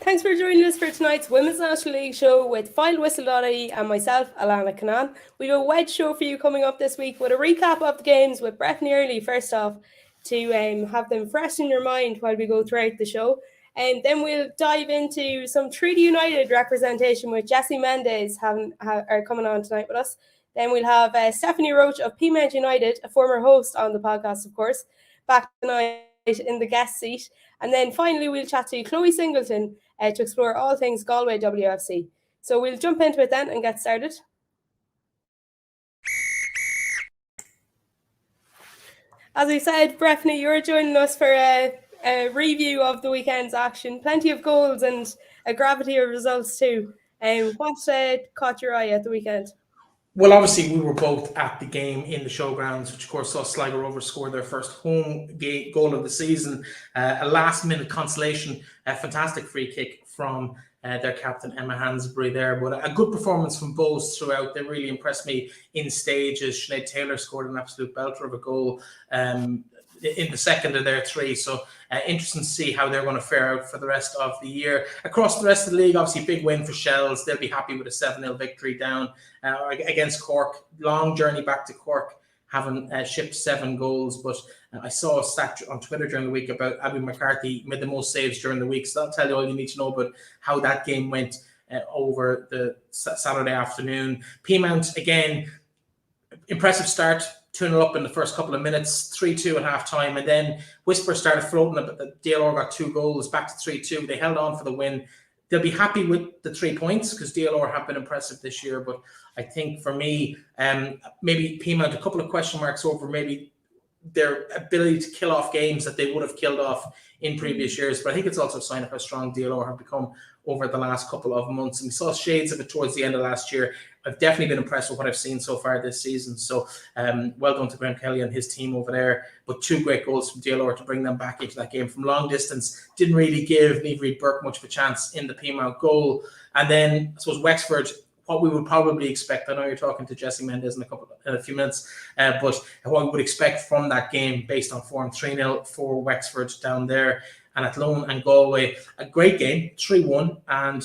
Thanks for joining us for tonight's Women's National League show with FinalWhistle.ie and myself, Alana Canan. We have a wedge show for you coming up this week with a recap of the games with Brett and Early, first off, to have them fresh in your mind while we go throughout the show. And then we'll dive into some Treaty United representation with Jessie Mendez are coming on tonight with us. Then we'll have Stephanie Roche of Peamount United, a former host on the podcast, of course, back tonight in the guest seat. And then finally, we'll chat to Chloe Singleton to explore all things Galway WFC. So we'll jump into it then and get started. As I said, Breffney, you're joining us for a review of the weekend's action. Plenty of goals and a gravity of results too. What caught your eye at the weekend? Well, obviously, we were both at the game in the showgrounds, which, of course, saw Sligo Rovers score their first home goal of the season. A last-minute consolation, a fantastic free kick from their captain, Emma Hansbury there. But a good performance from both throughout. They really impressed me in stages. Sinead Taylor scored an absolute belter of a goal in the second of their three. So interesting to see how they're going to fare out for the rest of the year. Across the rest of the league, obviously big win for Shells. They'll be happy with a 7-0 victory down against Cork. Long journey back to Cork, having shipped 7 goals. But I saw a stat on Twitter during the week about Abby McCarthy made the most saves during the week. So that'll tell you all you need to know about how that game went over the Saturday afternoon. Peamount, again, impressive start. 2-0 up in the first couple of minutes, 3-2 at half-time, and then Whisper started floating a bit. DLR got 2 goals, back to 3-2. They held on for the win. They'll be happy with the 3 points because DLR have been impressive this year, but I think for me, maybe Peamount, a couple of question marks over maybe their ability to kill off games that they would have killed off in previous years. But I think it's also a sign of how strong DLR have become over the last couple of months. And we saw shades of it towards the end of last year. I've definitely been impressed with what I've seen so far this season. So well done to Graham Kelly and his team over there. But 2 great goals from DLR to bring them back into that game from long distance. Didn't really give Niamh Reid Burke much of a chance in the Peamount goal. And then I suppose Wexford, what we would probably expect. I know you're talking to Jessie Mendez in a few minutes, but what we would expect from that game based on form, 3-0 for Wexford down there. And Athlone and Galway, a great game, 3-1. And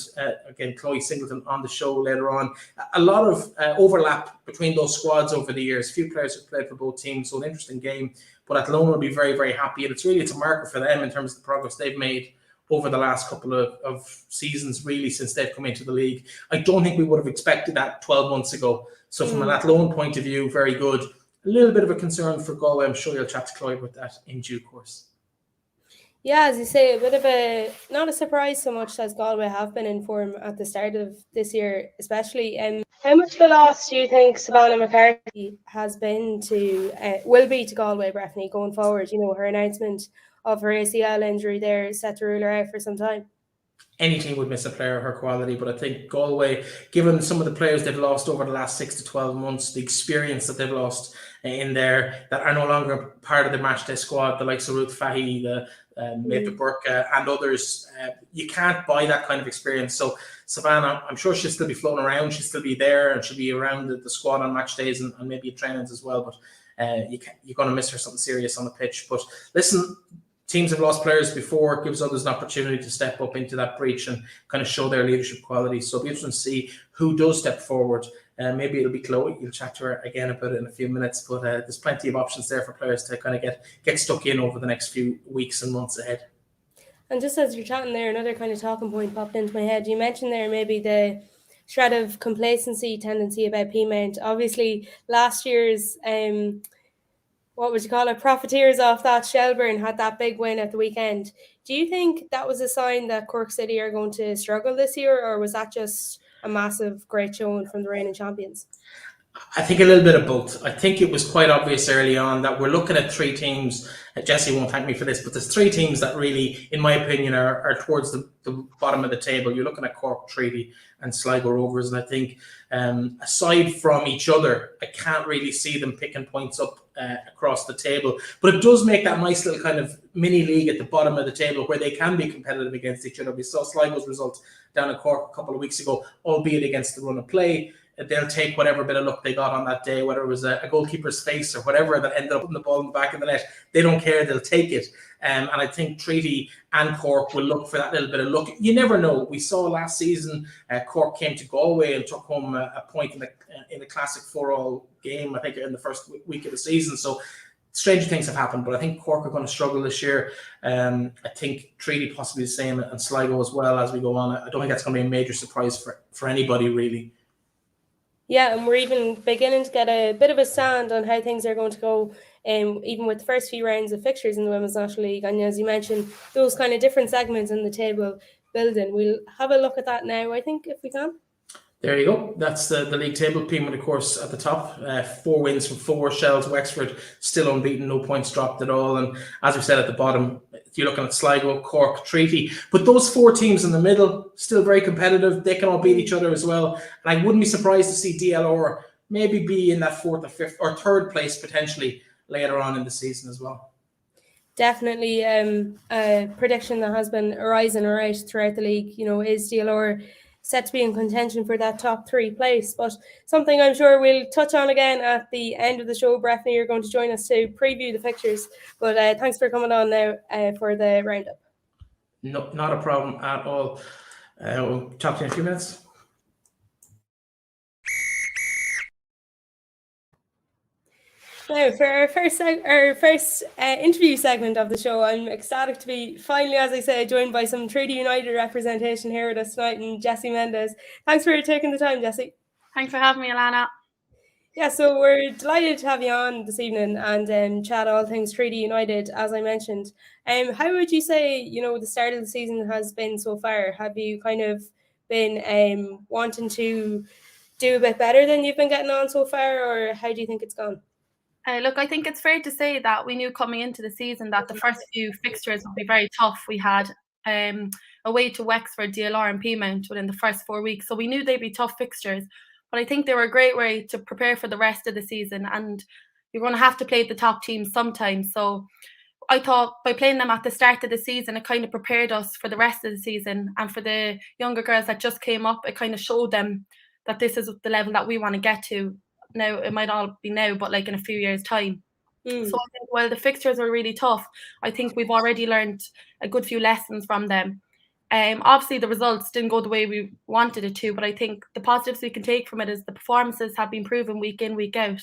again, Chloe Singleton on the show later on. A lot of overlap between those squads over the years. Few players have played for both teams, so an interesting game. But Athlone will be very, very happy. And it's a marker for them in terms of the progress they've made over the last couple of seasons, really, since they've come into the league. I don't think we would have expected that 12 months ago. So from an Athlone point of view, very good. A little bit of a concern for Galway. I'm sure you'll chat to Chloe about that in due course. Yeah, as you say, a bit of not a surprise so much as Galway have been in form at the start of this year, especially. How much of a loss do you think Savannah McCarthy will be to Galway, Breffney, going forward? You know, her announcement of her ACL injury there set to rule her out for some time. Any team would miss a player of her quality, but I think Galway, given some of the players they've lost over the last 6 to 12 months, the experience that they've lost in there that are no longer part of the matchday squad, the likes of Ruth Fahey, the Maeve Burke and others, you can't buy that kind of experience. So Savannah, I'm sure she'll still be floating around, she'll still be there, and she'll be around the squad on match days and maybe at trainings as well. But you're going to miss her something serious on the pitch. But listen, teams have lost players before. It gives others an opportunity to step up into that breach and kind of show their leadership qualities. So it'll be interesting to see who does step forward. Maybe it'll be Chloe. You'll chat to her again about it in a few minutes. But there's plenty of options there for players to kind of get stuck in over the next few weeks and months ahead. And just as you're chatting there, another kind of talking point popped into my head. You mentioned there maybe the shred of complacency tendency about Peamount. Obviously, last year's profiteers off that Shelburne had that big win at the weekend. Do you think that was a sign that Cork City are going to struggle this year, or was that just a massive great showing from the reigning champions? I think a little bit of both. I think it was quite obvious early on that we're looking at 3 teams. Jessie won't thank me for this, but there's 3 teams that really, in my opinion, are towards the bottom of the table. You're looking at Cork, Treaty and Sligo Rovers. And I think aside from each other, I can't really see them picking points up across the table. But it does make that nice little kind of mini league at the bottom of the table where they can be competitive against each other. We saw Sligo's result down at Cork a couple of weeks ago, albeit against the run of play. they'll take whatever bit of luck they got on that day, whether it was a goalkeeper's face or whatever that ended up putting the ball in the back of the net. They don't care, they'll take it. And I think Treaty and Cork will look for that little bit of luck. You never know. We saw last season Cork came to Galway and took home a point in the classic 4-all game, I think, in the first week of the season. So stranger things have happened, but I think Cork are going to struggle this year. I think Treaty possibly the same, and Sligo as well as we go on. I don't think that's going to be a major surprise for anybody, really. Yeah, and we're even beginning to get a bit of a stand on how things are going to go, even with the first few rounds of fixtures in the Women's National League. And as you mentioned, those kind of different segments in the table building. We'll have a look at that now, I think, if we can. There you go. That's the league table. Peamount, of course, at the top. 4 wins from 4. Shells, Wexford, still unbeaten, no points dropped at all. And as we said at the bottom, you're looking at Sligo, Cork, Treaty. But those 4 teams in the middle, still very competitive. They can all beat each other as well. And I wouldn't be surprised to see DLR maybe be in that 4th or 5th or 3rd place potentially later on in the season as well. Definitely a prediction that has been arising or out throughout the league. Is DLR set to be in contention for that top 3 place, but something I'm sure we'll touch on again at the end of the show. Breffney, you're going to join us to preview the fixtures, but thanks for coming on now for the roundup. No, not a problem at all. We'll talk to you in a few minutes. Now, for our first interview segment of the show, I'm ecstatic to be finally, as I say, joined by some Treaty United representation here with us tonight, and Jessie Mendez. Thanks for taking the time, Jessie. Thanks for having me, Alana. Yeah, so we're delighted to have you on this evening and chat all things Treaty United, as I mentioned. How would you say, the start of the season has been so far? Have you kind of been wanting to do a bit better than you've been getting on so far, or how do you think it's gone? Look, I think it's fair to say that we knew coming into the season that the first few fixtures would be very tough. We had away to Wexford, DLR and Peamount within the first 4 weeks. So we knew they'd be tough fixtures. But I think they were a great way to prepare for the rest of the season. And you're going to have to play the top teams sometimes. So I thought by playing them at the start of the season, it kind of prepared us for the rest of the season. And for the younger girls that just came up, it kind of showed them that this is the level that we want to get to. Now, it might all be now, but like in a few years' time. So I think while the fixtures were really tough, I think we've already learned a good few lessons from them. Obviously, the results didn't go the way we wanted it to, but I think the positives we can take from it is the performances have been proven week in, week out.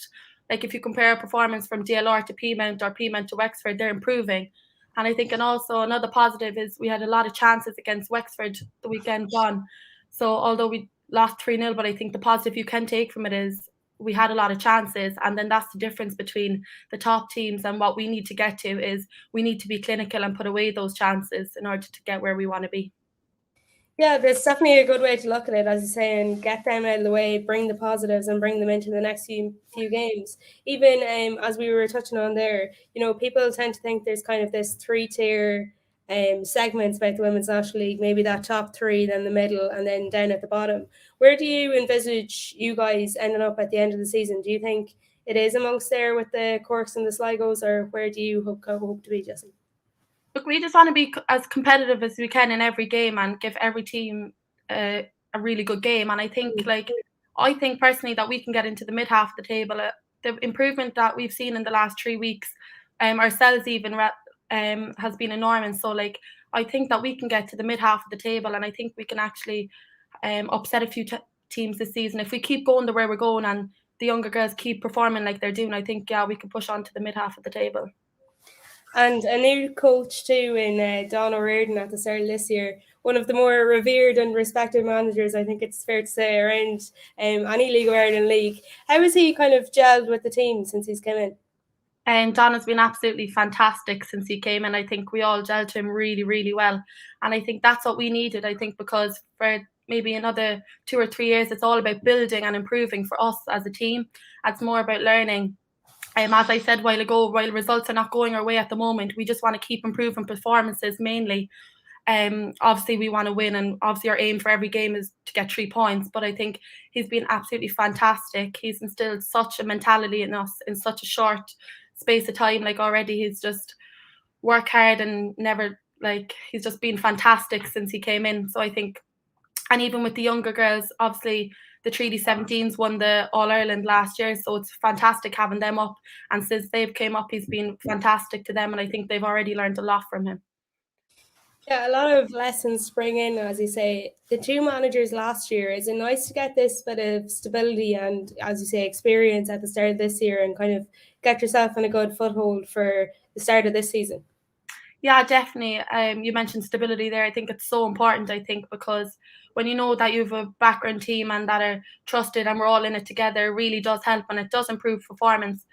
Like if you compare a performance from DLR to Peamount or Peamount to Wexford, they're improving. And I think, and also another positive is we had a lot of chances against Wexford the weekend gone. So although we lost 3-0, but I think the positive you can take from it is we had a lot of chances, and then that's the difference between the top teams and what we need to get to is we need to be clinical and put away those chances in order to get where we want to be. Yeah, there's definitely a good way to look at it, as you say, and get them out of the way, bring the positives and bring them into the next few games. Even as we were touching on there, people tend to think there's kind of this 3-tier segments about the Women's National League, maybe that top 3, then the middle, and then down at the bottom. Where do you envisage you guys ending up at the end of the season? Do you think it is amongst there with the Corks and the Sligos, or where do you hope to be, Jessie? Look, we just want to be as competitive as we can in every game and give every team a really good game. And I think, I think personally that we can get into the mid half of the table. The improvement that we've seen in the last 3 weeks, ourselves even has been enormous. So, I think that we can get to the mid half of the table, and I think we can actually upset a few teams this season if we keep going the way we're going and the younger girls keep performing like they're doing. I think we can push on to the mid half of the table. And a new coach too in Don O'Riordan at the start of this year, one of the more revered and respected managers, I think it's fair to say, around any League of Ireland league. How has he kind of gelled with the team since he's come in? And Don has been absolutely fantastic since he came in. I think we all gelled to him really, really well. And I think that's what we needed, I think, because for maybe another 2 or 3 years, it's all about building and improving for us as a team. It's more about learning. As I said a while ago, while results are not going our way at the moment, we just want to keep improving performances mainly. Obviously, we want to win, and obviously our aim for every game is to get 3 points. But I think he's been absolutely fantastic. He's instilled such a mentality in us in such a short space of time. Already he's just worked hard and never, he's just been fantastic since he came in. So I think And even with the younger girls, obviously the Treaty 17s won the All-Ireland last year, so it's fantastic having them up. And since they've came up, he's been fantastic to them, and I think they've already learned a lot from him. Yeah, a lot of lessons spring in, as you say. The two managers last year, is it nice to get this bit of stability and, as you say, experience at the start of this year and kind of get yourself in a good foothold for the start of this season? Yeah, definitely. You mentioned stability there. I think it's so important, I think, because when you know that you have a background team and that are trusted and we're all in it together, it really does help and it does improve performance.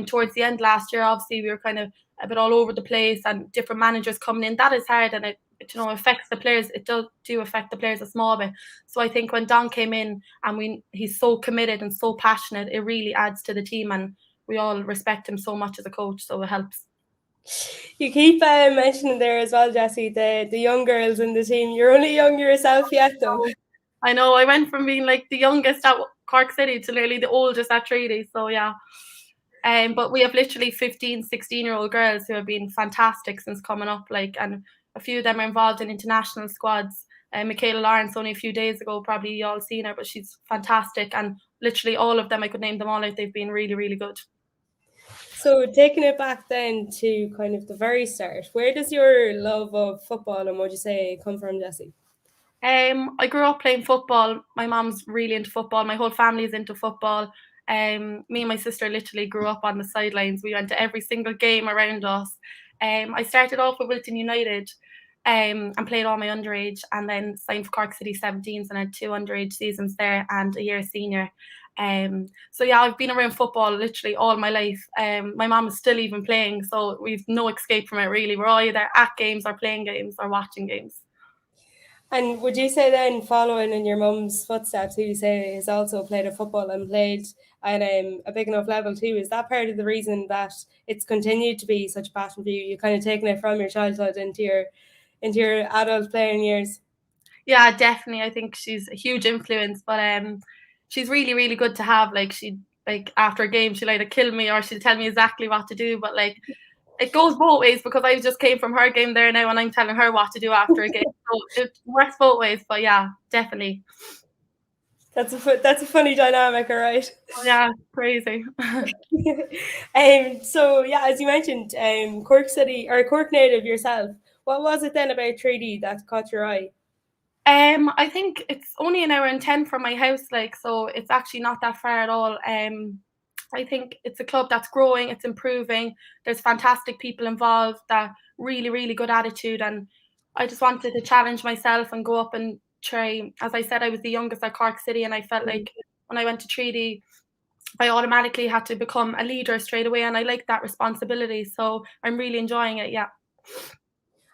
Towards the end last year, obviously, we were kind of a bit all over the place and different managers coming in. That is hard and it affects the players. It does affect the players a small bit. So I think when Don came in and he's so committed and so passionate, it really adds to the team and we all respect him so much as a coach. So it helps. You keep mentioning there as well, Jessie, the young girls in the team. You're only young yourself yet, though. I know. I went from being like the youngest at Cork City to nearly the oldest at Treaty. So yeah. But we have literally 15, 16-year-old girls who have been fantastic since coming up. And a few of them are involved in international squads. Michaela Lawrence only a few days ago, probably you all seen her, but she's fantastic. And literally all of them, I could name them all out. They've been really, really good. So taking it back then to kind of the very start, where does your love of football and what you say come from, Jessie? I grew up playing football. My mom's really into football. My whole family is into football. Me and my sister literally grew up on the sidelines. We went to every single game around us. I started off with Wilton United and played all my underage and then signed for Cork City 17s and had 2 underage seasons there and a year senior. So yeah, I've been around football literally all my life. My mom is still even playing, so we've no escape from it really. We're all either at games or playing games or watching games. And would you say then, following in your mum's footsteps, who you say has also played a football and played at a big enough level too, is that part of the reason that it's continued to be such a passion for you? You're kind of taking it from your childhood into your adult playing years? Yeah, definitely. I think she's a huge influence, but she's really, really good to have. After a game, she'll either kill me or she'll tell me exactly what to do. But it goes both ways because I just came from her game there now and I'm telling her what to do after a game. So it works both ways. But yeah, definitely. That's a funny dynamic, all right? Yeah, crazy. So yeah, as you mentioned, Cork City or Cork native yourself. What was it then about Treaty that caught your eye? I think it's only an hour and 10 from my house, so it's actually not that far at all. I think it's a club that's growing, it's improving. There's fantastic people involved, that really, really good attitude. And I just wanted to challenge myself and go up and try. As I said, I was the youngest at Cork City, and I felt like when I went to Treaty, I automatically had to become a leader straight away. And I like that responsibility. So I'm really enjoying it, yeah.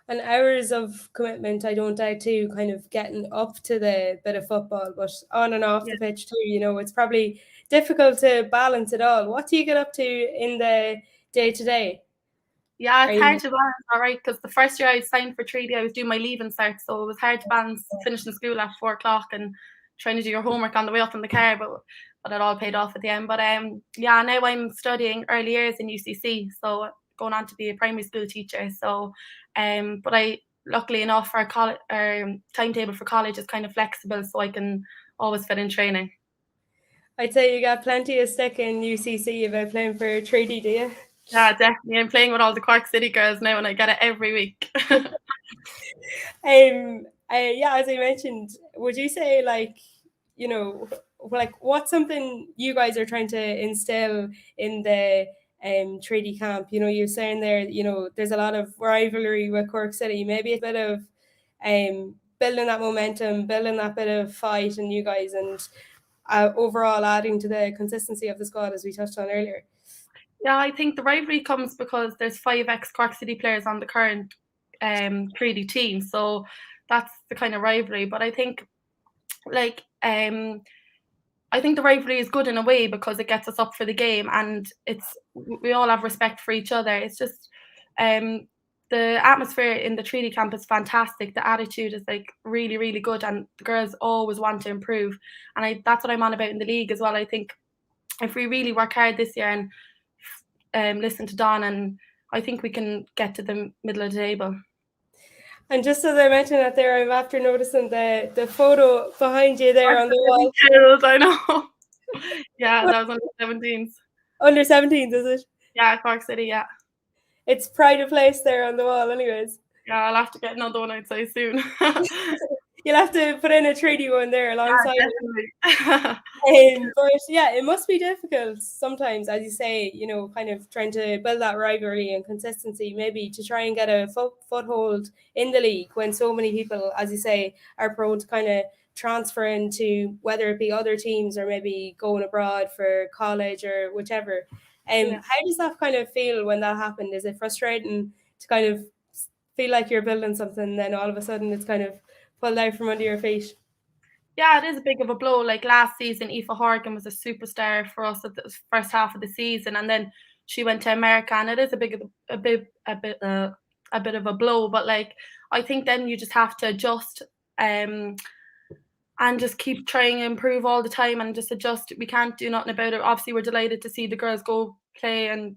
And hours of commitment, I don't doubt too, kind of getting up to the bit of football, but on and off the pitch too, it's probably difficult to balance it all. What do you get up to in the day-to-day? Yeah, it's hard to balance, all right, because the first year I signed for Treaty, I was doing my leaving cert, so it was hard to balance finishing school at 4 o'clock and trying to do your homework on the way up in the car, but it all paid off at the end. But yeah, now I'm studying early years in UCC, so going on to be a primary school teacher. So, but luckily enough, our timetable for college is kind of flexible, so I can always fit in training. I'd say you got plenty of stick in UCC about playing for Treaty, do you? Yeah, definitely. I'm playing with all the Cork City girls now, and I get it every week. Yeah, as I mentioned, would you say what's something you guys are trying to instill in the Treaty camp? You're saying there, there's a lot of rivalry with Cork City. Maybe a bit of building that momentum, building that bit of fight in you guys, and overall adding to the consistency of the squad, as we touched on earlier. Yeah, I think the rivalry comes because there's 5 ex-Cork City players on the current Treaty team, so that's the kind of rivalry. But I think I think the rivalry is good in a way because it gets us up for the game, and we all have respect for each other. It's just the atmosphere in the Treaty camp is fantastic. The attitude is really, really good, and the girls always want to improve. And that's what I'm on about in the league as well. I think if we really work hard this year and listen to Don, and I think we can get to the middle of the table. And just as I mentioned that there, I'm after noticing the photo behind you there on the wall. Killed, I know. Yeah, that was under 17s. Under 17s, is it? Yeah, Cork City, yeah. It's pride of place there on the wall anyways. Yeah, I'll have to get another one, I'd say, soon. You'll have to put in a 3D one there alongside definitely. but yeah, it must be difficult sometimes, as you say, kind of trying to build that rivalry and consistency, maybe to try and get a foothold in the league when so many people, as you say, are prone to kind of transfer into whether it be other teams or maybe going abroad for college or whichever. Yeah. How does that kind of feel when that happened? Is it frustrating to kind of feel like you're building something and then all of a sudden it's kind of pulled out from under your feet? Yeah, it is a big of a blow. Like last season, Aoife Horgan was a superstar for us at the first half of the season, and then she went to America, and it is a bit of a blow. But like, I think then you just have to adjust, and just keep trying to improve all the time, and just adjust. We can't do nothing about it. Obviously, we're delighted to see the girls go play and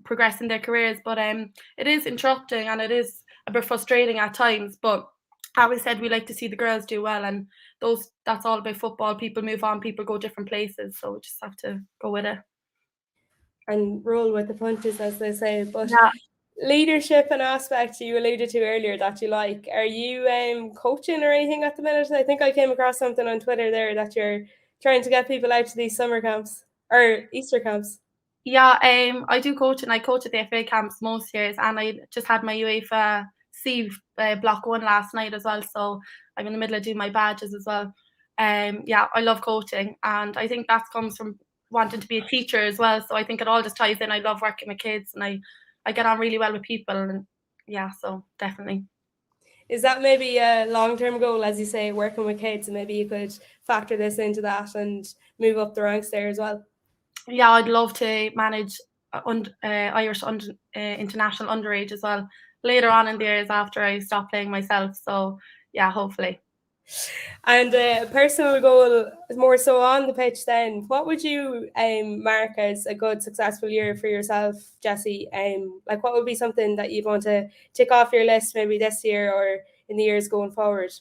progress in their careers, but it is interrupting and it is a bit frustrating at times. But as we said, we like to see the girls do well, and that's all about football. People move on, people go different places, so we just have to go with it and roll with the punches, as they say. But yeah. Leadership and aspect you alluded to earlier that you like. Are you coaching or anything at the minute? I think I came across something on Twitter there that you're trying to get people out to these summer camps or Easter camps. Yeah, I do coach, and I coach at the FA camps most years, and I just had my UEFA C block 1 last night as well, so I'm in the middle of doing my badges as well. Yeah, I love coaching, and I think that comes from wanting to be a teacher as well, so I think it all just ties in. I love working with kids, and I get on really well with people, and yeah, so definitely. Is that maybe a long-term goal, as you say, working with kids, and maybe you could factor this into that and move up the ranks there as well? Yeah, I'd love to manage Irish international underage as well later on in the years after I stop playing myself. So yeah, hopefully. And a personal goal, more so on the pitch then, what would you mark as a good, successful year for yourself, Jessie? Like what would be something that you'd want to tick off your list maybe this year or in the years going forward?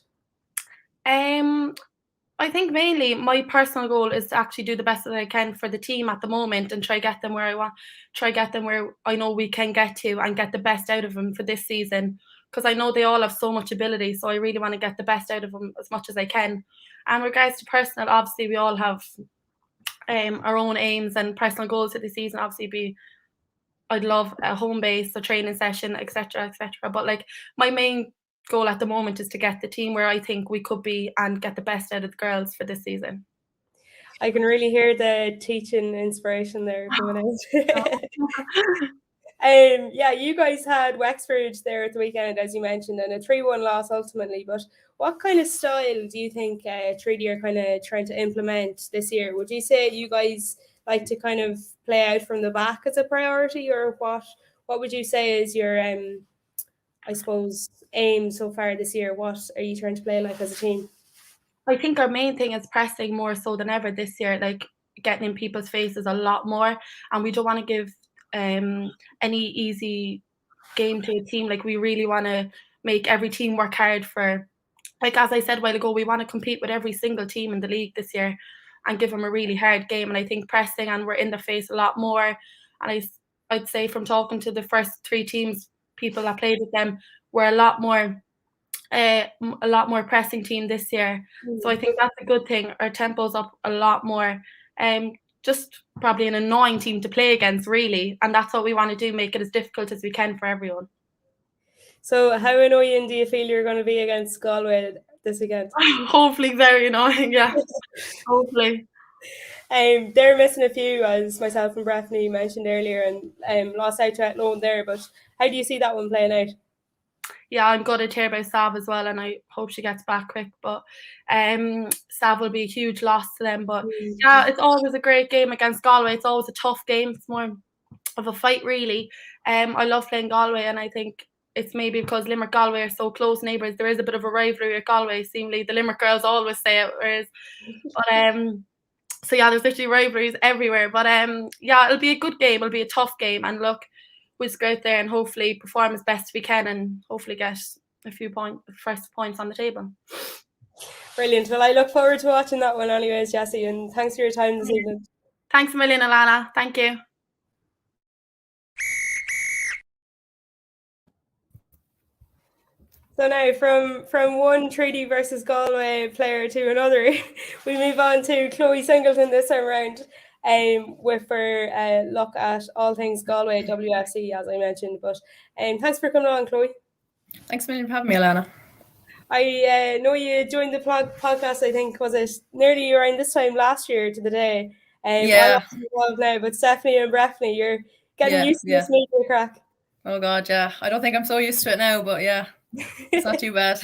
I think mainly my personal goal is to actually do the best that I can for the team at the moment and try get them where I want, try get them where I know we can get to and get the best out of them for this season, because I know they all have so much ability, so I really want to get the best out of them as much as I can. And regards to personal, obviously we all have our own aims and personal goals for the season. Obviously I'd love a home base, a training session, etc., etc. But like my main goal at the moment is to get the team where I think we could be and get the best out of the girls for this season. I can really hear the teaching inspiration there coming out. Yeah, you guys had Wexford there at the weekend, as you mentioned, and a 3-1 loss ultimately. But what kind of style do you think Treaty are kind of trying to implement this year? Would you say you guys like to kind of play out from the back as a priority, or what would you say is your I suppose aim so far this year? What are you trying to play like as a team? I think our main thing is pressing more so than ever this year, like getting in people's faces a lot more, and we don't want to give any easy game to a team. Like we really want to make every team work hard for, like as I said a while ago, we want to compete with every single team in the league this year and give them a really hard game. And I think pressing and we're in the face a lot more. And I'd say from talking to the first 3 teams, people that played with them, we're a lot more pressing team this year. So I think that's a good thing. Our tempo's up a lot more. Just probably an annoying team to play against, really. And that's what we want to do, make it as difficult as we can for everyone. So how annoying do you feel you're going to be against Galway this weekend? Hopefully very annoying, yeah. Hopefully. They're missing a few, as myself and Bethany mentioned earlier, and lost out to loan there. But how do you see that one playing out? Yeah, I'm gutted here about Sav as well, and I hope she gets back quick. But Sav will be a huge loss to them. But yeah, it's always a great game against Galway. It's always a tough game. It's more of a fight, really. I love playing Galway, and I think it's maybe because Limerick Galway are so close neighbours. There is a bit of a rivalry with Galway. Seemingly, the Limerick girls always say it, whereas, but so yeah, there's literally rivalries everywhere. But yeah, it'll be a good game. It'll be a tough game, and look, we'll go out there and hopefully perform as best we can and hopefully get a few first points on the table. Brilliant. Well, I look forward to watching that one anyways, Jessie, and thanks for your time this evening. Thanks a million, Alana. Thank you. So now from one Treaty versus Galway player to another, we move on to Chloe Singleton this time around with her look at all things Galway WFC, as I mentioned. But thanks for coming on, Chloe. Thanks a million for having me, Alana. I know you joined the podcast, I think, was it nearly around this time last year to the day? Yeah. I'm involved now, but Stephanie and Breffney, you're getting used to this media crack. Oh, God, yeah. I don't think I'm so used to it now, but yeah, it's not too bad.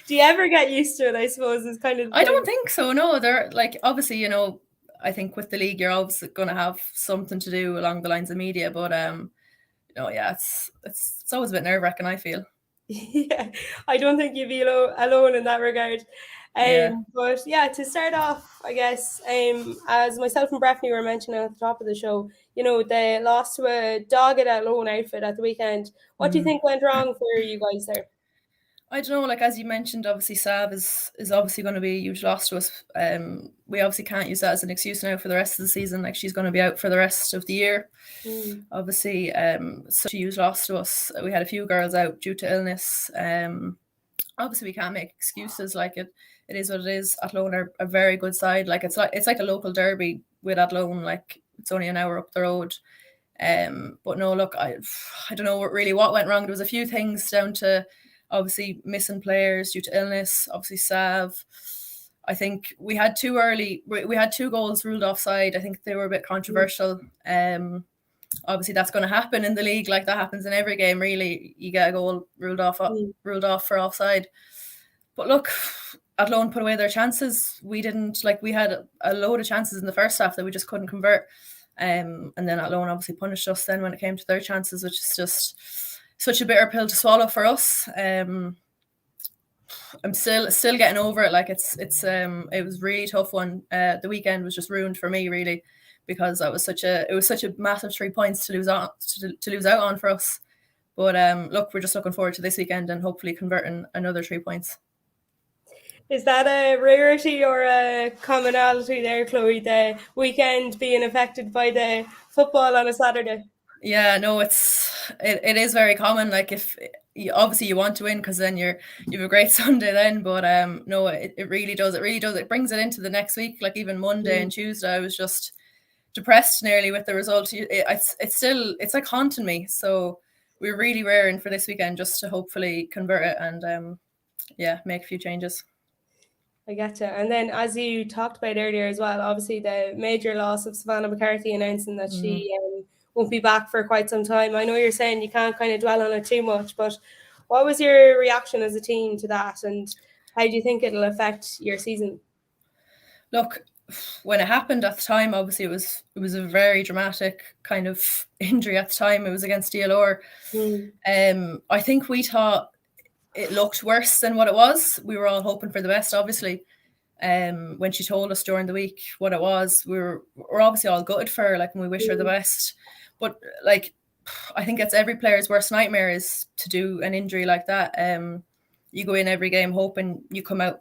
Do you ever get used to it, I suppose, is kind of... I don't think so, no. They're like, obviously, you know, I think with the league, you're always going to have something to do along the lines of media, but, you know, yeah, it's always a bit nerve-wracking, I feel. Yeah, I don't think you'd be alone in that regard. But yeah, to start off, I guess, as myself and Breffney were mentioning at the top of the show, you know, they lost to a dogged Athlone outfit at the weekend. What do you think went wrong for you guys there? I don't know, like as you mentioned, obviously Sav is obviously going to be a huge loss to us. We obviously can't use that as an excuse now for the rest of the season. Like she's going to be out for the rest of the year. Obviously, such a huge loss to us. We had a few girls out due to illness. Obviously we can't make excuses. Like it is what it is. Athlone are a very good side. Like it's like a local derby with Athlone. Like it's only an hour up the road. But no, look, I don't know what went wrong. There was a few things down to obviously missing players due to illness. Obviously Sav. I think we had two goals ruled offside. I think they were a bit controversial. Obviously that's going to happen in the league. Like that happens in every game, really. You get a goal ruled off for offside. But look, Athlone put away their chances. We didn't. Like we had a load of chances in the first half that we just couldn't convert. And then Athlone obviously punished us then when it came to their chances, which is just such a bitter pill to swallow for us. I'm still getting over it. Like it was really tough one. The weekend was just ruined for me, really, because it was such a massive 3 points to lose out on for us. But look, we're just looking forward to this weekend and hopefully converting another 3 points. Is that a rarity or a commonality there, Chloe, the weekend being affected by the football on a Saturday? Yeah, no, it is very common. Like if obviously you want to win because then you have a great Sunday then, but no, it really does. It brings it into the next week. Like even Monday and Tuesday, I was just depressed nearly with the result. It's like haunting me. So we're really raring for this weekend just to hopefully convert it and make a few changes. I getcha. And then as you talked about earlier as well, obviously the major loss of Savannah McCarthy announcing that she won't be back for quite some time. I know you're saying you can't kind of dwell on it too much, but what was your reaction as a team to that, and how do you think it'll affect your season? Look, when it happened at the time, obviously it was a very dramatic kind of injury at the time. It was against DLR. I think we thought it looked worse than what it was. We were all hoping for the best, obviously. When she told us during the week what it was, we're obviously all gutted for her, like, and we wish her the best. But like, I think it's every player's worst nightmare is to do an injury like that. You go in every game hoping you come out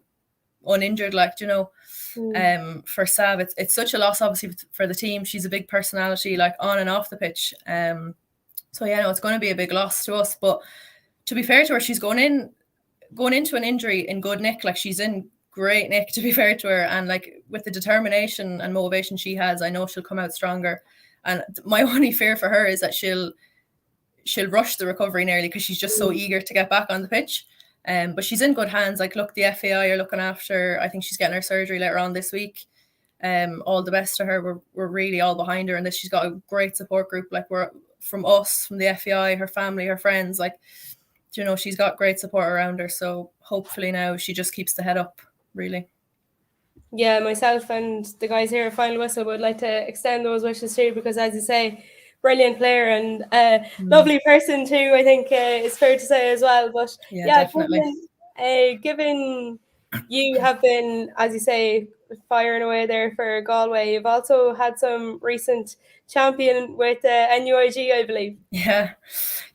uninjured, like, you know. For Sav, it's such a loss, obviously, for the team. She's a big personality, like on and off the pitch. So yeah, no, it's going to be a big loss to us. But to be fair to her, she's going into an injury in good nick. Like she's in great nick, to be fair to her, and like with the determination and motivation she has, I know she'll come out stronger. And my only fear for her is that she'll rush the recovery nearly because she's just so eager to get back on the pitch. But she's in good hands. Like, look, the FAI are looking after her. I think she's getting her surgery later on this week. All the best to her. We're really all behind her, and this she's got a great support group. Like, we're from us, from the FAI, her family, her friends. Like, you know, she's got great support around her. So hopefully now she just keeps the head up, really. Yeah, myself and the guys here at Final Whistle would like to extend those wishes too, because as you say, brilliant player and lovely person too, I think it's fair to say as well. But yeah, definitely. Given You have been, as you say, firing away there for Galway. You've also had some recent champion with NUIG, I believe. Yeah,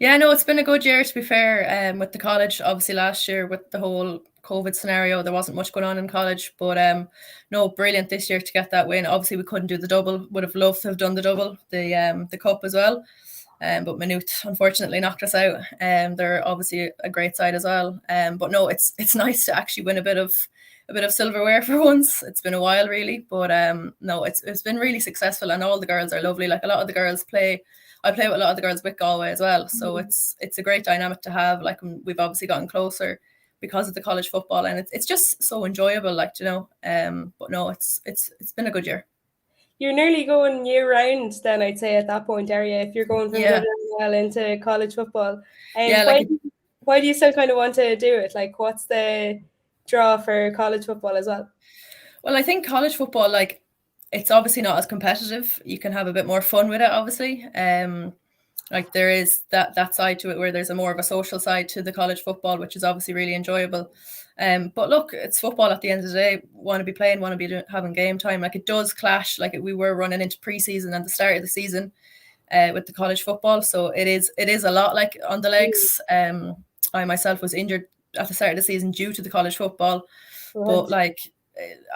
no, it's been a good year, to be fair, with the college. Obviously last year with the whole COVID scenario, there wasn't much going on in college, but no, brilliant this year to get that win. Obviously we couldn't do the double, would have loved to have done the double, the cup as well, but Maynooth unfortunately knocked us out. They're obviously a great side as well, but no, it's nice to actually win a bit of silverware for once. It's been a while really, but no, it's been really successful, and all the girls are lovely. Like, a lot of the girls I play with a lot of the girls with Galway as well, so it's a great dynamic to have. Like, we've obviously gotten closer because of the college football, and it's just so enjoyable, like, you know. But no, it's been a good year. You're nearly going year round then, I'd say, at that point, area, if you're going from WNL into college football. Why do you still kind of want to do it? Like, what's the draw for college football as well? Well, I think college football, like, it's obviously not as competitive. You can have a bit more fun with it, obviously. Like, there is that side to it where there's a more of a social side to the college football, which is obviously really enjoyable. But look, it's football at the end of the day. Want to be playing, want to be having game time. Like, it does clash. Like, we were running into pre-season and the start of the season with the college football, so it is a lot, like, on the legs. I myself was injured at the start of the season due to the college football, but like,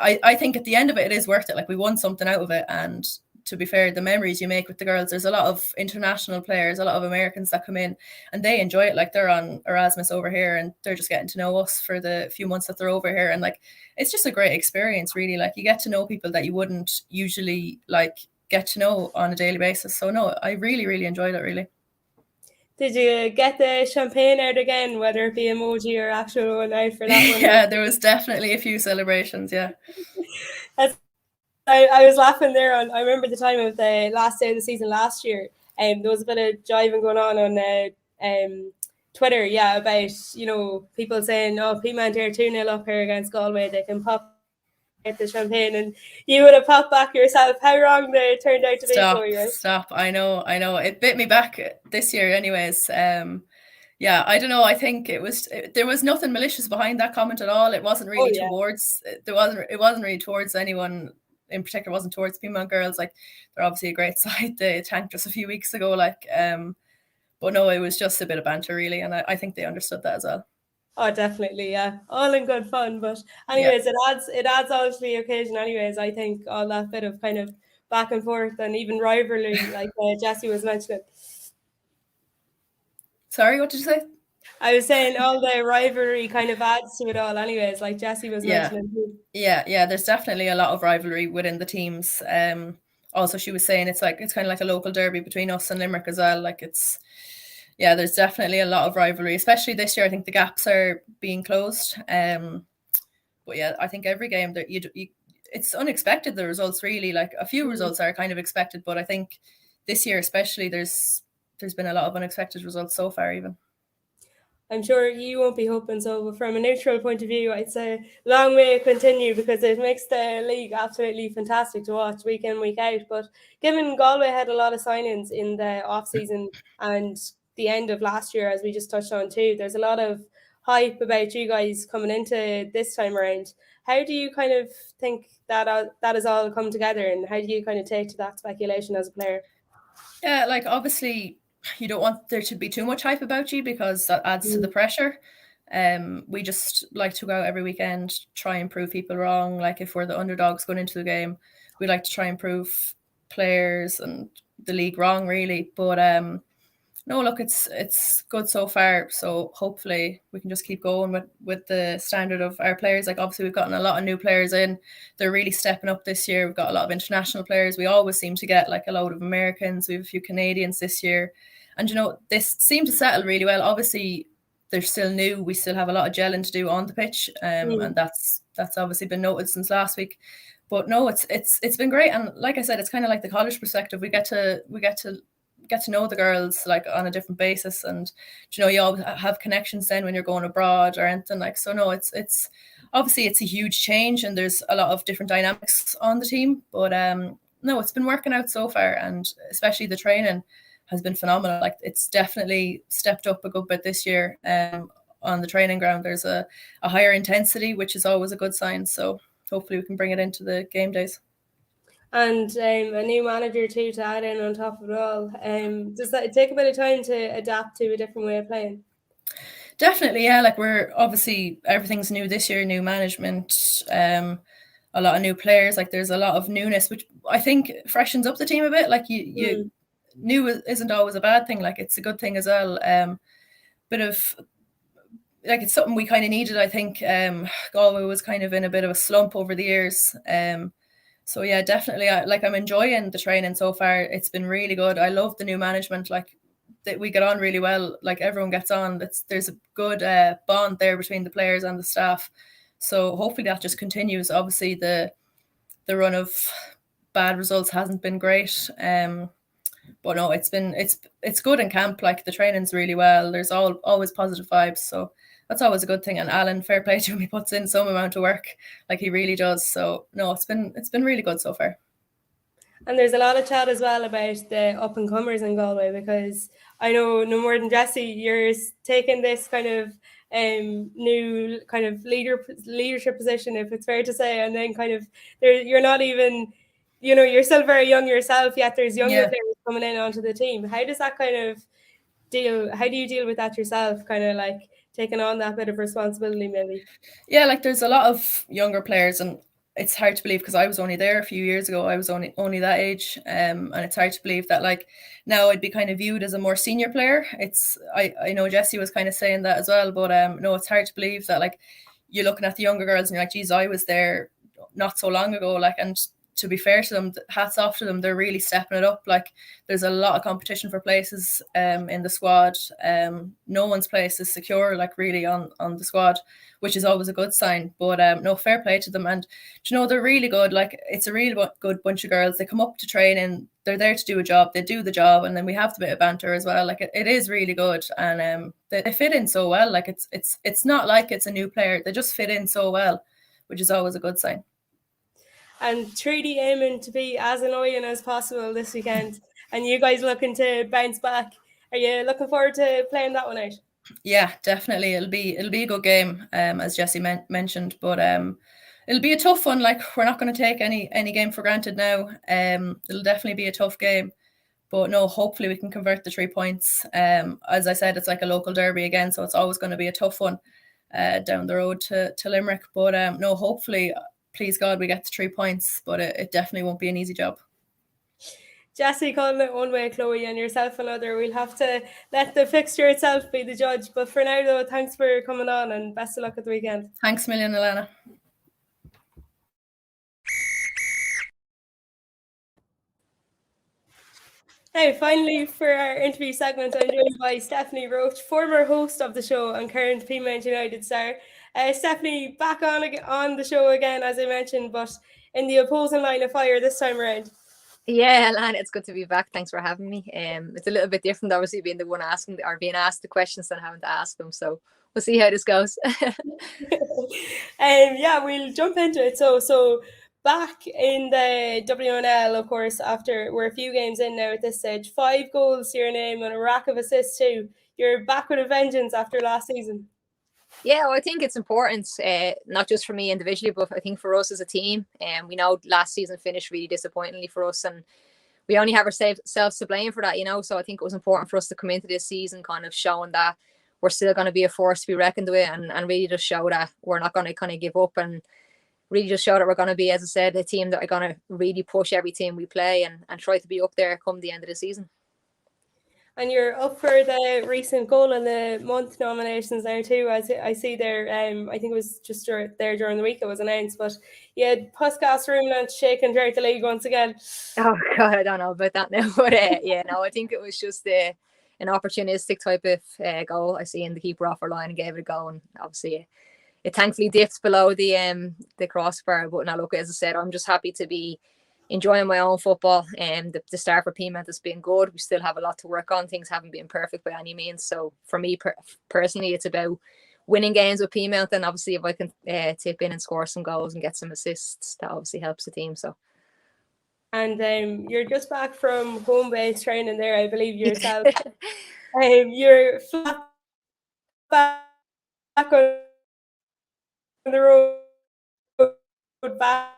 I think at the end of it, it is worth it. Like, we won something out of it, and to be fair, the memories you make with the girls, there's a lot of international players, a lot of Americans that come in, and they enjoy it. Like, they're on Erasmus over here, and they're just getting to know us for the few months that they're over here, and like, it's just a great experience, really. Like, you get to know people that you wouldn't usually, like, get to know on a daily basis. So no, I really, really enjoyed it, really. Did you get the champagne out again, whether it be emoji or actual one out for that one? Yeah, there was definitely a few celebrations, yeah. I was laughing there. I remember the time of the last day of the season last year, and there was a bit of jiving going on Twitter, about, you know, people saying, "Oh, Peamount are 2-0 up here against Galway, they can pop at the champagne," and you would have popped back yourself. How wrong they turned out to be for you. Stop. I know. It bit me back this year anyways. Yeah, I don't know. I think there was nothing malicious behind that comment at all. It wasn't really it wasn't really towards anyone in particular. It wasn't towards Peamount girls. Like, they're obviously a great side. They thanked us a few weeks ago. Like, but no, it was just a bit of banter, really, and I think they understood that as well. Oh, definitely, yeah. All in good fun. But anyways, it adds all to the occasion anyways. I think all that bit of kind of back and forth and even rivalry, like Jessie was mentioning. Sorry, what did you say? I was saying all the rivalry kind of adds to it all anyways, like Jessie was mentioning. Yeah, there's definitely a lot of rivalry within the teams. Also, she was saying it's kind of like a local derby between us and Limerick as well. Like, there's definitely a lot of rivalry, especially this year. I think the gaps are being closed. But yeah, I think every game that it's unexpected, the results, really. Like, a few results are kind of expected, but I think this year especially, there's been a lot of unexpected results so far, even. I'm sure you won't be hoping so, but from a neutral point of view, I'd say long may it continue, because it makes the league absolutely fantastic to watch week in, week out. But given Galway had a lot of signings in the off-season and the end of last year, as we just touched on too, there's a lot of hype about you guys coming into this time around. How do you kind of think that has all come together, and how do you kind of take to that speculation as a player? Yeah, like, obviously you don't want there to be too much hype about you, because that adds to the pressure. We just like to go out every weekend, try and prove people wrong. Like, if we're the underdogs going into the game, we like to try and prove players and the league wrong, really. But no, look, it's good so far. So hopefully we can just keep going with the standard of our players. Like, obviously we've gotten a lot of new players in. They're really stepping up this year. We've got a lot of international players. We always seem to get like a load of Americans. We have a few Canadians this year. And, you know, this seemed to settle really well. Obviously, they're still new. We still have a lot of gelling to do on the pitch. And that's obviously been noted since last week. But no, it's been great. And like I said, it's kind of like the college perspective. We get to get to know the girls, like, on a different basis, and, you know, you always have connections then when you're going abroad or anything. Like, so no, it's obviously it's a huge change, and there's a lot of different dynamics on the team, but no, it's been working out so far, and especially the training has been phenomenal. Like, it's definitely stepped up a good bit this year. on the training ground. There's a higher intensity, which is always a good sign. So hopefully we can bring it into the game days. And a new manager too to add in on top of it all. Does that take a bit of time to adapt to a different way of playing? Definitely, yeah. Like, we're obviously, everything's new this year, new management, a lot of new players. Like, there's a lot of newness, which I think freshens up the team a bit. Like, you new isn't always a bad thing. Like, it's a good thing as well. Bit of, like, it's something we kind of needed. I think Galway was kind of in a bit of a slump over the years. So yeah, definitely. I'm enjoying the training so far. It's been really good. I love the new management. Like, that we get on really well. Like, everyone gets on. There's a good bond there between the players and the staff. So hopefully that just continues. Obviously the run of bad results hasn't been great. But no, it's good in camp. Like, the training's really well. There's always positive vibes. So that's always a good thing. And Alan, fair play to him, he puts in some amount of work. Like, he really does. So no, it's been really good so far. And there's a lot of chat as well about the up and comers in Galway, because I know no more than Jesse, you're taking this kind of new kind of leadership position, if it's fair to say, and then kind of you're not even, you're still very young yourself, yet there's younger players coming in onto the team. How does that kind of how do you deal with that yourself, kind of like taking on that bit of responsibility maybe? Yeah, like, there's a lot of younger players, and it's hard to believe, because I was only there a few years ago. I was only that age, and it's hard to believe that, like, now I'd be kind of viewed as a more senior player. I know Jessie was kind of saying that as well, but no, it's hard to believe that, like, you're looking at the younger girls and you're like, geez, I was there not so long ago. Like, and to be fair to them, hats off to them, they're really stepping it up. Like, there's a lot of competition for places in the squad. No one's place is secure, like, really on the squad, which is always a good sign. But no, fair play to them. And they're really good. Like, it's a really good bunch of girls. They come up to training, they're there to do a job, they do the job, and then we have the bit of banter as well. Like, it is really good. And they fit in so well. Like, it's not like it's a new player, they just fit in so well, which is always a good sign. And Trudy aiming to be as annoying as possible this weekend, and you guys looking to bounce back. Are you looking forward to playing that one out? Yeah, definitely. It'll be a good game, as Jessie mentioned. But it'll be a tough one. Like, we're not going to take any game for granted now. It'll definitely be a tough game. But no, hopefully we can convert the 3 points. As I said, it's like a local derby again, so it's always going to be a tough one down the road to Limerick. But no, hopefully, please God, we get the 3 points. But it definitely won't be an easy job. Jessie calling it one way, Chloe, and yourself another. We'll have to let the fixture itself be the judge. But for now, though, thanks for coming on, and best of luck at the weekend. Thanks a million, Alana. Now, finally, for our interview segment, I'm joined by Stephanie Roche, former host of the show and current Peamount United star. Stephanie, back on the show again, as I mentioned, but in the opposing line of fire this time around. Yeah, Alana, it's good to be back. Thanks for having me. It's a little bit different, obviously, being the one asking or being asked the questions than having to ask them. So we'll see how this goes. Yeah, we'll jump into it. So back in the WNL, of course, after we're a few games in now at this stage, 5 goals to your name and a rack of assists too. You're back with a vengeance after last season. Yeah, well, I think it's important, not just for me individually, but I think for us as a team. We know last season finished really disappointingly for us, and we only have ourselves to blame for that, So I think it was important for us to come into this season kind of showing that we're still going to be a force to be reckoned with, and really just show that we're not going to kind of give up, and really just show that we're going to be, as I said, a team that are going to really push every team we play and try to be up there come the end of the season. And you're up for the recent Goal of the Month nominations now too. As I see there, I think it was just there during the week it was announced. But yeah, Puskas Roomland shaking throughout the league once again. Oh God, I don't know about that now. But yeah, no, I think it was just an opportunistic type of goal. I see in the keeper off our line and gave it a go, and obviously it thankfully dipped below the crossbar. But now look, as I said, I'm just happy to be enjoying my own football. The start for Peamount has been good. We still have a lot to work on. Things haven't been perfect by any means. So for me personally, it's about winning games with Peamount. And obviously if I can tip in and score some goals and get some assists, that obviously helps the team. So. And you're just back from home base training there, I believe yourself. You're flat back on the road back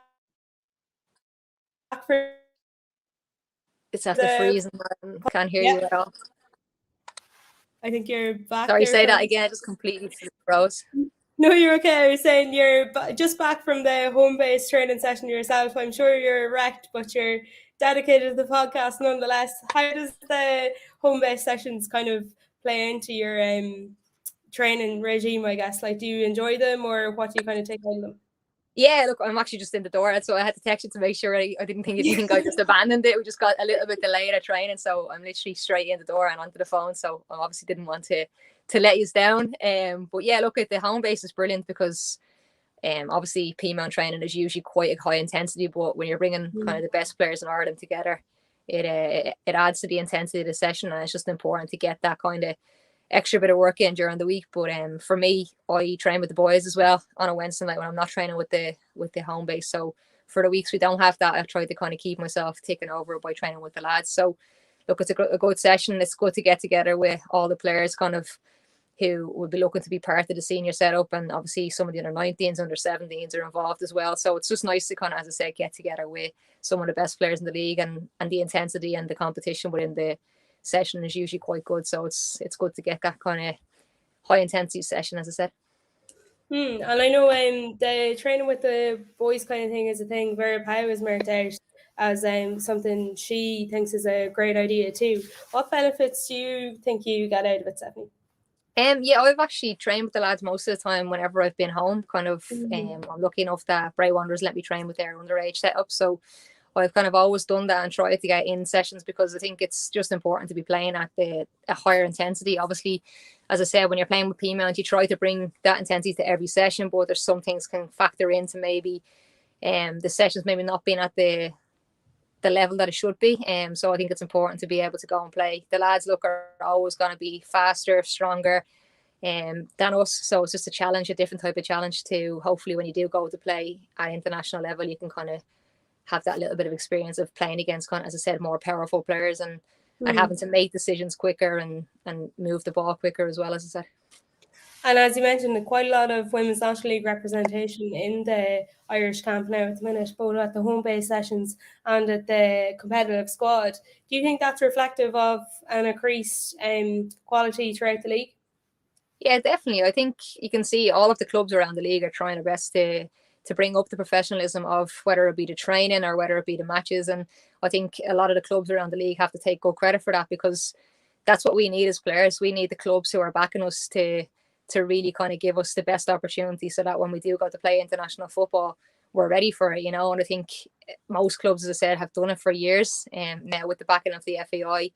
for It's after freezing. Can't hear you at all. I think you're back. Sorry, there say from... that again. Just completely froze. No, you're okay. I was saying you're just back from the home-based training session yourself. I'm sure you're wrecked, but you're dedicated to the podcast nonetheless. How does the home-based sessions kind of play into your training regime, I guess? Like, do you enjoy them, or what do you kind of take out of them? Yeah, look, I'm actually just in the door, so I had to text you to make sure I didn't think you think I just abandoned it. We just got a little bit delayed at training, so I'm literally straight in the door and onto the phone. So I obviously didn't want to let you down. But yeah, look, at the home base is brilliant because obviously PMount training is usually quite a high intensity, but when you're bringing kind of the best players in Ireland together, it adds to the intensity of the session, and it's just important to get that kind of extra bit of work in during the week. But for me, I train with the boys as well on a Wednesday night when I'm not training with the home base. So for the weeks we don't have that, I try to kind of keep myself ticking over by training with the lads. So look, it's a good session. It's good to get together with all the players kind of who would be looking to be part of the senior setup, and obviously some of the under 19s, under 17s are involved as well. So it's just nice to kind of, as I said, get together with some of the best players in the league, and the intensity and the competition within the session is usually quite good. So it's good to get that kind of high intensity session, as I said. And I know the training with the boys kind of thing is a thing Vera Pau has marked out as something she thinks is a great idea too. What benefits do you think you get out of it, Stephanie? Yeah, I've actually trained with the lads most of the time whenever I've been home. Kind of, I'm lucky enough that Bray Wanderers let me train with their underage setup. So I've kind of always done that and tried to get in sessions because I think it's just important to be playing at a higher intensity. Obviously, as I said, when you're playing with PMount, you try to bring that intensity to every session, but there's some things can factor into maybe the sessions maybe not being at the level that it should be. So I think it's important to be able to go and play. The lads are always going to be faster, stronger than us. So it's just a challenge, a different type of challenge to hopefully when you do go to play at international level, you can kind of have that little bit of experience of playing against kind of, as I said, more powerful players and having to make decisions quicker and move the ball quicker as well, as I said. And as you mentioned, quite a lot of Women's National League representation in the Irish camp now at the minute, both at the home base sessions and at the competitive squad. Do you think that's reflective of an increased quality throughout the league? Yeah, definitely. I think you can see all of the clubs around the league are trying their best to bring up the professionalism of whether it be the training or whether it be the matches. And I think a lot of the clubs around the league have to take good credit for that, because that's what we need as players. We need the clubs who are backing us to really kind of give us the best opportunity so that when we do go to play international football, we're ready for it, And I think most clubs, as I said, have done it for years. Now with the backing of the FAI,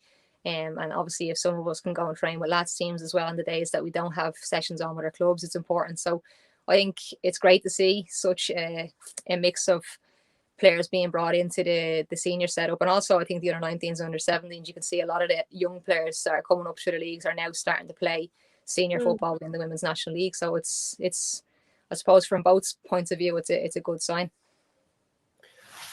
and obviously if some of us can go and train with lads teams as well on the days that we don't have sessions on with our clubs, it's important. So I think it's great to see such a mix of players being brought into the senior setup. And also I think the under 19s and under 17s, you can see a lot of the young players that are coming up through the leagues are now starting to play senior football in the Women's National League. So it's I suppose from both points of view, it's a good sign.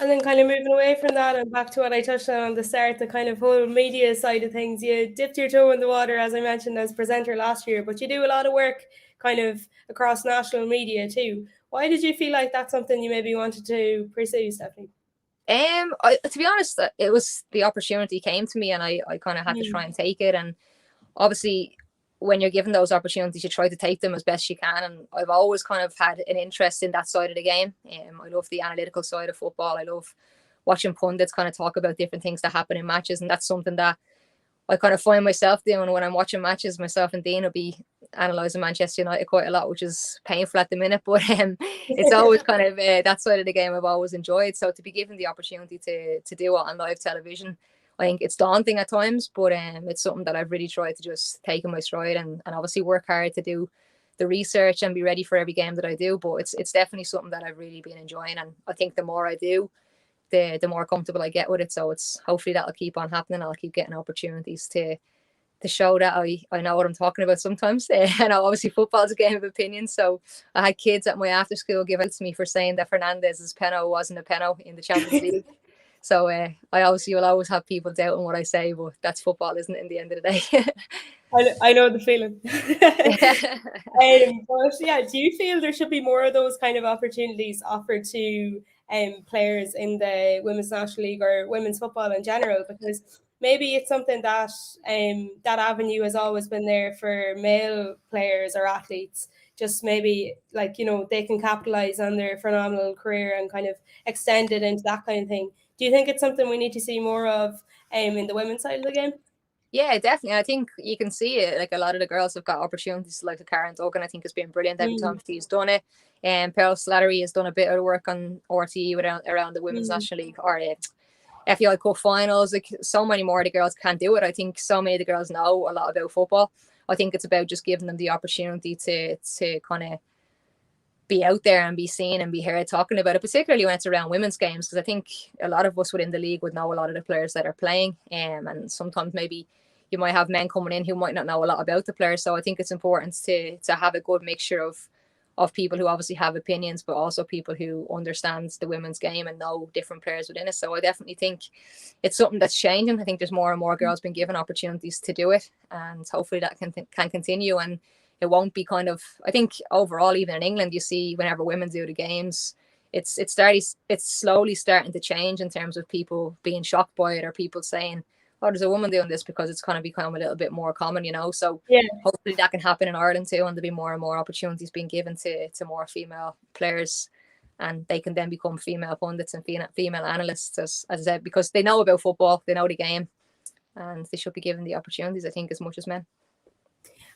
And then kind of moving away from that and back to what I touched on the start, the kind of whole media side of things. You dipped your toe in the water, as I mentioned, as presenter last year, but you do a lot of work kind of across national media too. Why did you feel like that's something you maybe wanted to pursue, Stephanie? To be honest, it was the opportunity came to me and I kind of had to try and take it. And obviously when you're given those opportunities, you try to take them as best you can. And I've always kind of had an interest in that side of the game. I love the analytical side of football. I love watching pundits kind of talk about different things that happen in matches. And that's something that I kind of find myself doing when I'm watching matches. Myself and Dean will be analysing Manchester United quite a lot, which is painful at the minute. But it's always kind of that side of the game I've always enjoyed. So to be given the opportunity to do it on live television, I think it's daunting at times, but it's something that I've really tried to just take in my stride and obviously work hard to do the research and be ready for every game that I do. But it's definitely something that I've really been enjoying. And I think the more I do, the more comfortable I get with it. So it's hopefully that'll keep on happening. I'll keep getting opportunities to show that I know what I'm talking about sometimes. And obviously football's a game of opinion. So I had kids at my after school give out to me for saying that Fernandez's penalty wasn't a penalty in the Champions League. So I obviously will always have people doubting what I say, but that's football, isn't it, in the end of the day? I know the feeling. But yeah, do you feel there should be more of those kind of opportunities offered to players in the Women's National League or women's football in general? Because maybe it's something that that avenue has always been there for male players or athletes. Just maybe like, you know, they can capitalize on their phenomenal career and kind of extend it into that kind of thing. Do you think it's something we need to see more of in the women's side of the game? Yeah, definitely. I think you can see it. Like a lot of the girls have got opportunities, like Karen Duggan. I think has been brilliant every time she's done it. And Pearl Slattery has done a bit of work on RTE around the Women's National League or FEI Cup finals. Like so many more of the girls can do it. I think so many of the girls know a lot about football. I think it's about just giving them the opportunity to kind of be out there and be seen and be heard talking about it, particularly when it's around women's games, because I think a lot of us within the league would know a lot of the players that are playing, and sometimes maybe you might have men coming in who might not know a lot about the players. So I think it's important to have a good mixture of people who obviously have opinions, but also people who understand the women's game and know different players within it. So I definitely think it's something that's changing. I think there's more and more girls being given opportunities to do it, and hopefully that can continue. And it won't be kind of, I think overall, even in England, you see whenever women do the games, it's slowly starting to change in terms of people being shocked by it or people saying, oh, there's a woman doing this, because it's kind of become a little bit more common, you know. So yeah, hopefully that can happen in Ireland too, and there'll be more and more opportunities being given to more female players, and they can then become female pundits and female analysts, as I said, because they know about football, they know the game, and they should be given the opportunities, I think, as much as men.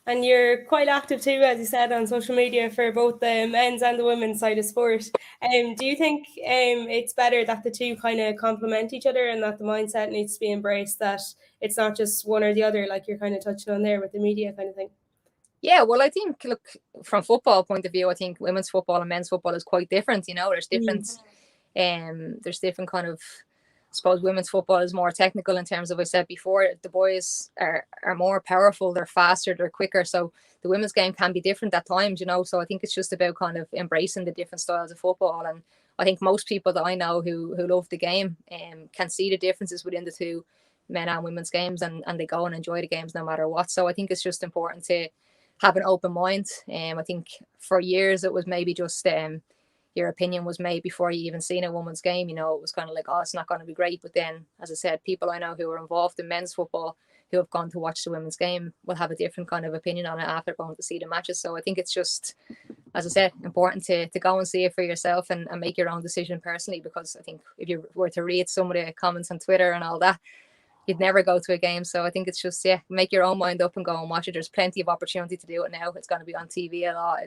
And you're quite active too, as you said, on social media for both the men's and the women's side of sport. Do you think it's better that the two kind of complement each other, and that the mindset needs to be embraced, that it's not just one or the other, like you're kind of touching on there with the media kind of thing? Yeah, well, I think, look, from football point of view, I think women's football and men's football is quite different. You know, there's different, there's different kind of, I suppose women's football is more technical in terms of, I said before, the boys are more powerful, they're faster, they're quicker. So the women's game can be different at times, you know. So I think it's just about kind of embracing the different styles of football. And I think most people that I know who love the game can see the differences within the two men and women's games, and they go and enjoy the games no matter what. So I think it's just important to have an open mind. I think for years it was maybe just your opinion was made before you even seen a woman's game. You know, it was kind of like, oh, it's not going to be great. But then, as I said, people I know who are involved in men's football who have gone to watch the women's game will have a different kind of opinion on it after going to see the matches. So I think it's just, as I said, important to go and see it for yourself and make your own decision personally, because I think if you were to read some of the comments on Twitter and all that, you'd never go to a game. So I think it's just, yeah, make your own mind up and go and watch it. There's plenty of opportunity to do it now. It's going to be on TV a lot.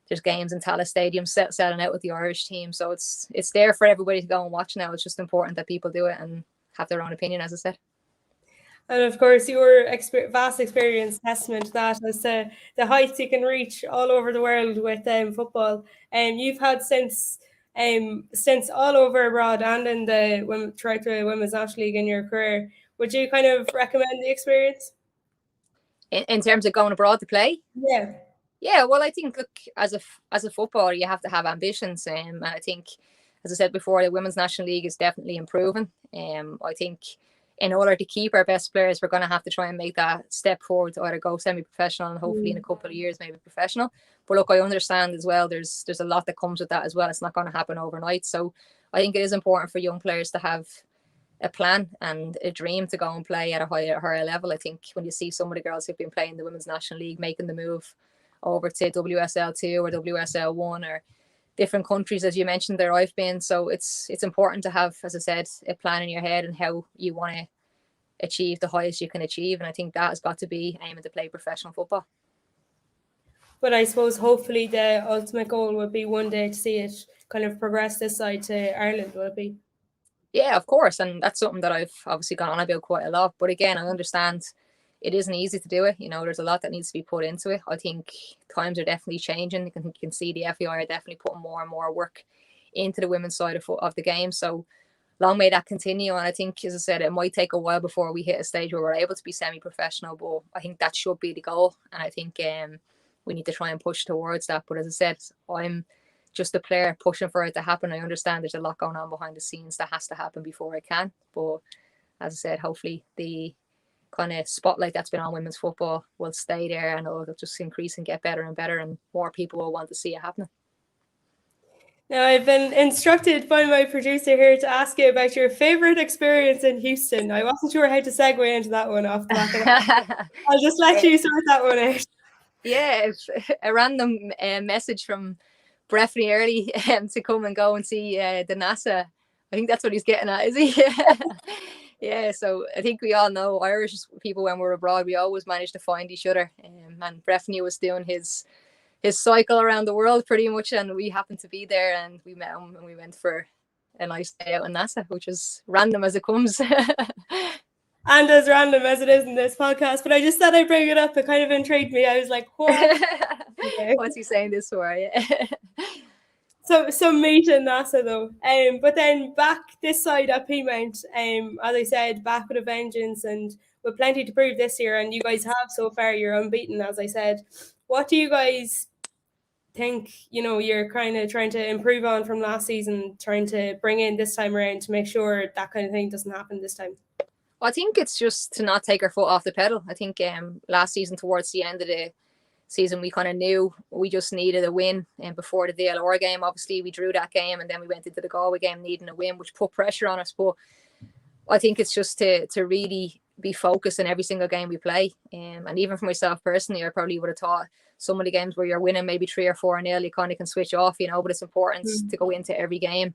There's games in Tallaght Stadium selling out with the Irish team. So it's there for everybody to go and watch now. It's just important that people do it and have their own opinion, as I said. And of course, your vast experience testament to that, as to the heights you can reach all over the world with football. And you've had stints all over abroad and in throughout the Women's National League in your career. Would you kind of recommend the experience? In terms of going abroad to play? Yeah. Yeah, well, I think, look, as a footballer, you have to have ambitions. And I think, as I said before, the Women's National League is definitely improving. I think in order to keep our best players, we're going to have to try and make that step forward to either go semi-professional and hopefully in a couple of years, maybe professional. But look, I understand as well, there's a lot that comes with that as well. It's not going to happen overnight. So I think it is important for young players to have a plan and a dream to go and play at a higher level. I think when you see some of the girls who've been playing the Women's National League making the move over to WSL2 or WSL1 or different countries, as you mentioned there, I've been. So it's important to have, as I said, a plan in your head and how you want to achieve the highest you can achieve. And I think that has got to be aiming to play professional football. But I suppose hopefully the ultimate goal would be one day to see it kind of progress this side to Ireland, will it be? Yeah, of course. And that's something that I've obviously gone on about quite a lot. But again, I understand it isn't easy to do it. You know, there's a lot that needs to be put into it. I think times are definitely changing. You can see the FEI are definitely putting more and more work into the women's side of the game. So long may that continue. And I think, as I said, it might take a while before we hit a stage where we're able to be semi-professional. But I think that should be the goal. And I think we need to try and push towards that. But as I said, I'm just the player pushing for it to happen. I understand there's a lot going on behind the scenes that has to happen before it can. But as I said, hopefully the kind of spotlight that's been on women's football will stay there, and it'll just increase and get better and better, and more people will want to see it happening. Now, I've been instructed by my producer here to ask you about your favourite experience in Houston. I wasn't sure how to segue into that one off the back of that. I'll just let you sort that one out. Yeah, a random message from Stephanie early to come and go and see the NASA. I think that's what he's getting at, is he? Yeah, so I think we all know Irish people, when we're abroad, we always manage to find each other. And Stephanie was doing his cycle around the world pretty much, and we happened to be there, and we met him and we went for a nice day out in NASA, which is random as it comes. And as random as it is in this podcast, but I just thought I'd bring it up. It kind of intrigued me. I was like, what? Okay. What's he saying this for? Yeah. So meet in NASA though. But then back this side at Piedmont, as I said, back with a vengeance and with plenty to prove this year, and you guys have so far. You're unbeaten, as I said. What do you guys think, you're kind of trying to improve on from last season, trying to bring in this time around to make sure that kind of thing doesn't happen this time? I think it's just to not take our foot off the pedal. I think last season, towards the end of the season, we kind of knew we just needed a win. And before the DLR game, obviously we drew that game, and then we went into the Galway game needing a win, which put pressure on us. But I think it's just to really be focused in every single game we play. And even for myself personally, I probably would have thought some of the games where you're winning maybe 3 or 4-0, you kind of can switch off, but it's important to go into every game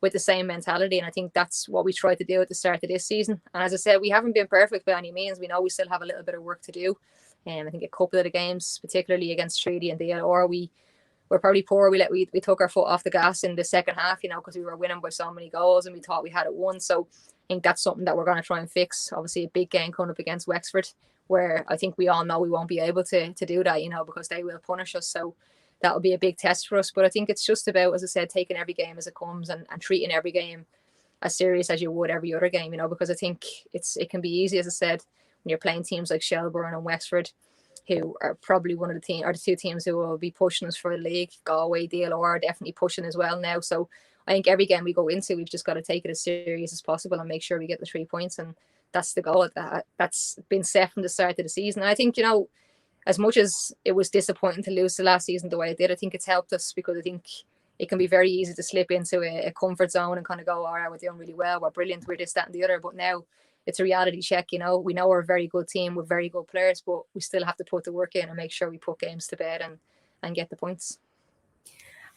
with the same mentality. And I think that's what we tried to do at the start of this season. And as I said, we haven't been perfect by any means. We know we still have a little bit of work to do. I think a couple of the games, particularly against Treaty and DLR, we were probably poor. We took our foot off the gas in the second half, because we were winning by so many goals and we thought we had it won. So I think that's something that we're going to try and fix. Obviously, a big game coming up against Wexford, where I think we all know we won't be able to do that, because they will punish us. So that'll be a big test for us. But I think it's just about, as I said, taking every game as it comes and treating every game as serious as you would every other game, because I think it can be easy, as I said, when you're playing teams like Shelbourne and Wexford, who are probably one of the two teams who will be pushing us for the league. Galway, DLR are definitely pushing as well now. So I think every game we go into, we've just got to take it as serious as possible and make sure we get the 3 points. And that's the goal. That's been set from the start of the season. And I think, as much as it was disappointing to lose the last season the way it did, I think it's helped us, because I think it can be very easy to slip into a comfort zone and kind of go, all right, we're doing really well, we're brilliant, we're this, that and the other. But now it's a reality check. We know we're a very good team with very good players, but we still have to put the work in and make sure we put games to bed and get the points.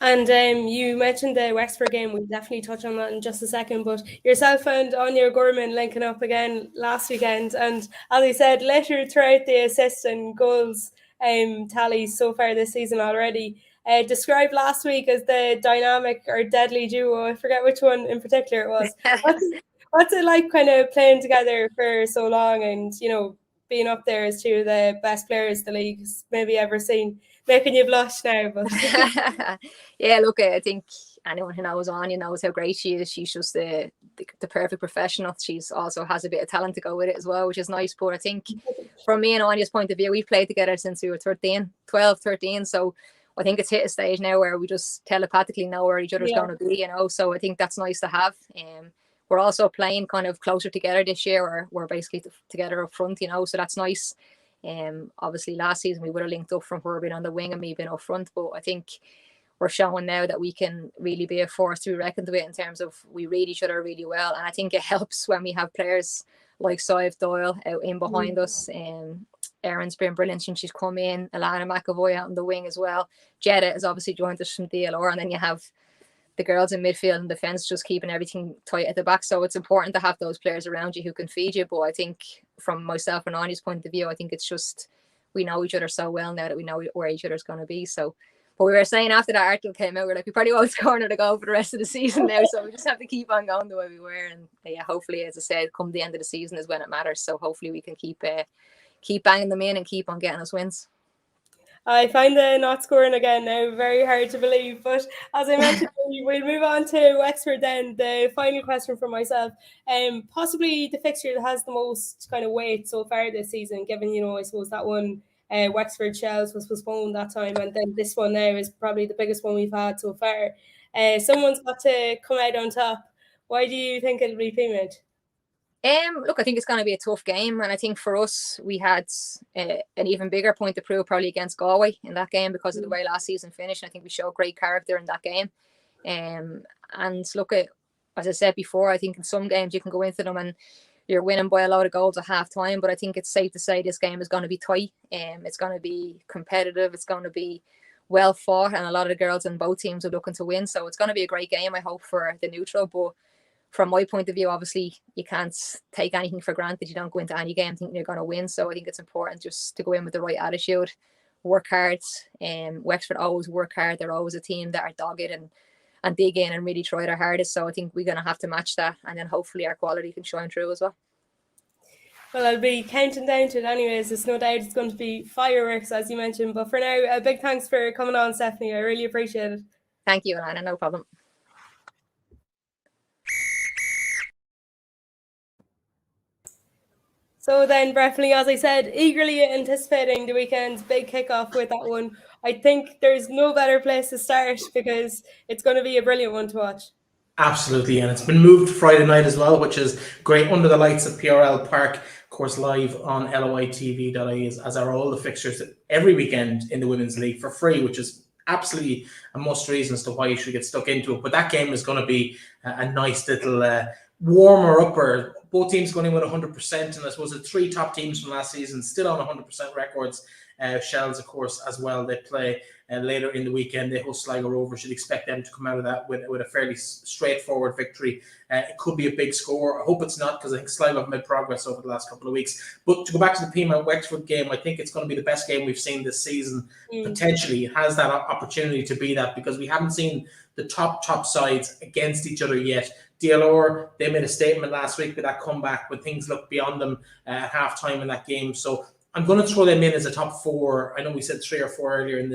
And you mentioned the Wexford game. We'll definitely touch on that in just a second. But yourself and Anya Gorman linking up again last weekend. And as I said, littered throughout the assists and goals tallies so far this season already. Described last week as the dynamic or deadly duo. I forget which one in particular it was. What's it like kind of playing together for so long and, being up there as two of the best players the league's maybe ever seen? Making you blush now, but yeah, look, I think anyone who knows Anya knows how great she is. She's just the perfect professional. She's also has a bit of talent to go with it as well, which is nice. But I think from me and Anya's point of view, we've played together since we were 12, 13. So I think it's hit a stage now where we just telepathically know where each other's going to be, So I think that's nice to have. We're also playing kind of closer together this year, or we're basically together up front, so that's nice. Obviously last season we would have linked up from her being on the wing and me being up front, but I think we're showing now that we can really be a force to be reckoned with in terms of we read each other really well. And I think it helps when we have players like Sive Doyle out in behind us. Erin's been brilliant since she's come in. Alana McAvoy out on the wing as well. Jetta has obviously joined us from DLR, and then you have the girls in midfield and defence just keeping everything tight at the back. So it's important to have those players around you who can feed you. But I think from myself and Anya's point of view, I think it's just we know each other so well now that we know where each other's going to be. So, but we were saying after that article came out, we're like, we probably won't score another goal for the rest of the season now. So we just have to keep on going the way we were. And yeah, hopefully, as I said, come the end of the season is when it matters. So hopefully we can keep banging them in and keep on getting us wins. I find the not scoring again now very hard to believe. But as I mentioned, we'll move on to Wexford then. The final question for myself. Possibly the fixture that has the most kind of weight so far this season, given, I suppose that one Wexford Shells was postponed that time, and then this one now is probably the biggest one we've had so far. Someone's got to come out on top. Why do you think it'll be Peamount? Look, I think it's going to be a tough game, and I think for us we had an even bigger point to prove probably against Galway in that game because of the way last season finished. I think we showed great character in that game, and look, as I said before, I think in some games you can go into them and you're winning by a lot of goals at half time, but I think it's safe to say this game is going to be tight. It's going to be competitive. It's going to be well fought, and a lot of the girls in both teams are looking to win. So it's going to be a great game, I hope, for the neutral. But from my point of view, obviously, you can't take anything for granted. You don't go into any game thinking you're going to win. So I think it's important just to go in with the right attitude, work hard. Wexford always work hard. They're always a team that are dogged and dig in and really try their hardest. So I think we're going to have to match that, and then hopefully our quality can shine through as well. Well, I'll be counting down to it anyways. There's no doubt it's going to be fireworks, as you mentioned. But for now, a big thanks for coming on, Stephanie. I really appreciate it. Thank you, Alana. No problem. So then, Breffley, as I said, eagerly anticipating the weekend's big kickoff with that one. I think there's no better place to start because it's going to be a brilliant one to watch. Absolutely, and it's been moved Friday night as well, which is great, under the lights at PRL Park, of course, live on LOITV.ie, as are all the fixtures every weekend in the Women's League for free, which is absolutely a must reason as to why you should get stuck into it. But that game is going to be a nice little warmer-upper. Both teams going in with 100%, and I suppose the three top teams from last season still on 100% records. Shells, of course, as well. They play later in the weekend. They host Sligo Rovers. Should expect them to come out of that with a fairly straightforward victory. It could be a big score. I hope it's not, because I think Sligo have made progress over the last couple of weeks. But to go back to the Peamount Wexford game, I think it's going to be the best game we've seen this season. Potentially, it has that opportunity to be that, because we haven't seen the top sides against each other yet. DLR, they made a statement last week with that comeback when things looked beyond them at halftime in that game. So I'm going to throw them in as a top four. I know we said 3 or 4 earlier in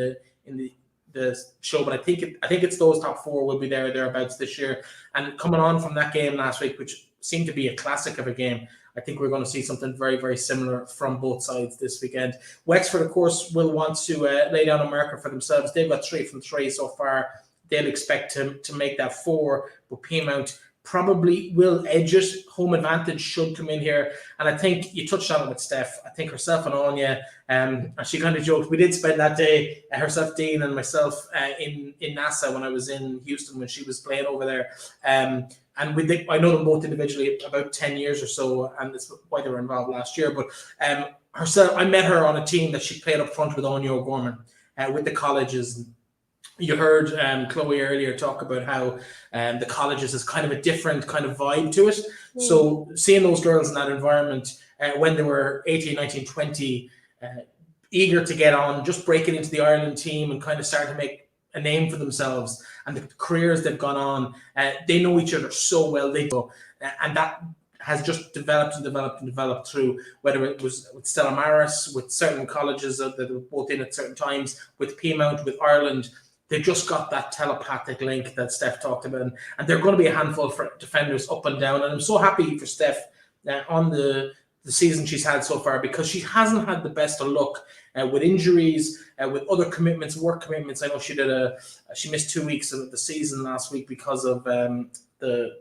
the show, but I think it's those top 4 will be thereabouts this year. And coming on from that game last week, which seemed to be a classic of a game, I think we're going to see something very, very similar from both sides this weekend. Wexford, of course, will want to lay down a marker for themselves. They've got 3 from 3 so far. They'll expect to make that 4, but Peamount probably will edge it. Home advantage should come in here. And I think you touched on it with Steph. I think herself and Anya, and she kind of joked, we did spend that day, herself, Dean and myself, in NASA when I was in Houston when she was playing over there. And I know them both individually about 10 years or so, and that's why they were involved last year. But herself, I met her on a team that she played up front with Anya O'Gorman with the colleges. You heard Chloe earlier talk about how the colleges is kind of a different kind of vibe to it. So seeing those girls in that environment when they were 18, 19, 20, eager to get on, just breaking into the Ireland team and kind of starting to make a name for themselves, and the careers they've gone on, they know each other so well. And that has just developed through, whether it was with Stella Maris, with certain colleges that were both in at certain times, with Peamount, with Ireland. They just got that telepathic link that Steph talked about, and they're going to be a handful for defenders up and down. And I'm so happy for Steph on the season she's had so far, because she hasn't had the best of luck with injuries, with other commitments, work commitments. I know she missed 2 weeks of the season last week because of the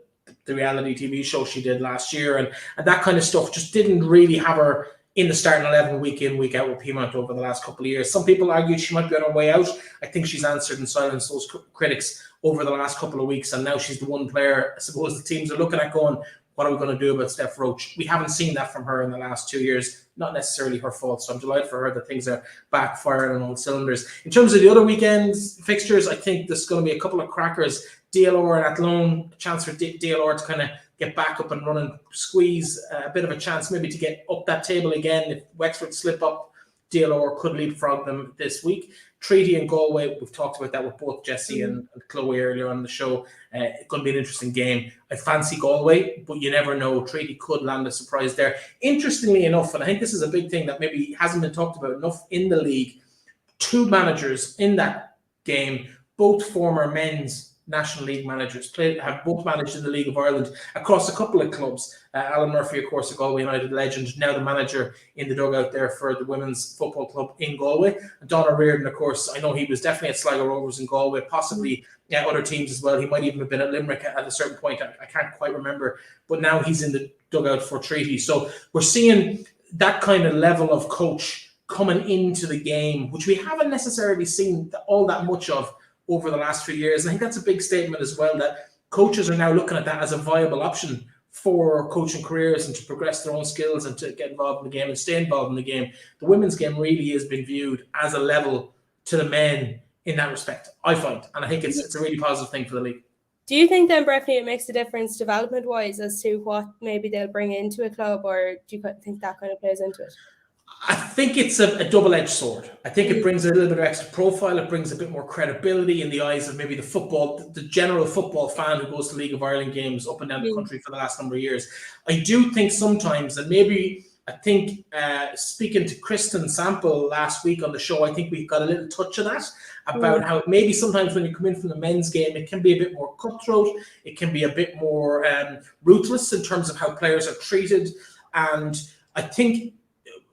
reality TV show she did last year, and that kind of stuff just didn't really have her in the starting 11 week in, week out with Peamount over the last couple of years. Some people argued she might be on her way out. I think she's answered and silenced those critics over the last couple of weeks, and now she's the one player I suppose the teams are looking at going, what are we going to do about Steph Roche? We haven't seen that from her in the last 2 years. Not necessarily her fault, so I'm delighted for her that things are back firing on all cylinders. In terms of the other weekend's fixtures, I think there's going to be a couple of crackers. DLR and Athlone, a chance for DLR to kind of get back up and running, squeeze a bit of a chance maybe to get up that table again. If Wexford slip up, DLR could leapfrog them this week. Treaty and Galway, we've talked about that with both Jesse and Chloe earlier on the show. It's going to be an interesting game. I fancy Galway, but you never know. Treaty could land a surprise there. Interestingly enough, and I think this is a big thing that maybe hasn't been talked about enough in the league, 2 managers in that game, both former men's National League managers, have both managed in the League of Ireland across a couple of clubs. Alan Murphy, of course, a Galway United legend, now the manager in the dugout there for the women's football club in Galway. And Donna Reardon, of course, I know he was definitely at Sligo Rovers in Galway, possibly other teams as well. He might even have been at Limerick at a certain point. I can't quite remember. But now he's in the dugout for Treaty. So we're seeing that kind of level of coach coming into the game, which we haven't necessarily seen all that much of over the last few years. And I think that's a big statement as well, that coaches are now looking at that as a viable option for coaching careers and to progress their own skills and to get involved in the game and stay involved in the game. The women's game really has been viewed as a level to the men in that respect, I find. And I think it's a really positive thing for the league. Do you think then, Breffney, it makes a difference development-wise as to what maybe they'll bring into a club, or do you think that kind of plays into it? I think it's a double-edged sword. I think it brings a little bit of extra profile. It brings a bit more credibility in the eyes of maybe the general football fan who goes to League of Ireland games up and down the country for the last number of years. I do think sometimes, and maybe I think speaking to Kristen Sample last week on the show, I think we got a little touch of that about how maybe sometimes when you come in from the men's game, it can be a bit more cutthroat. It can be a bit more ruthless in terms of how players are treated. And I think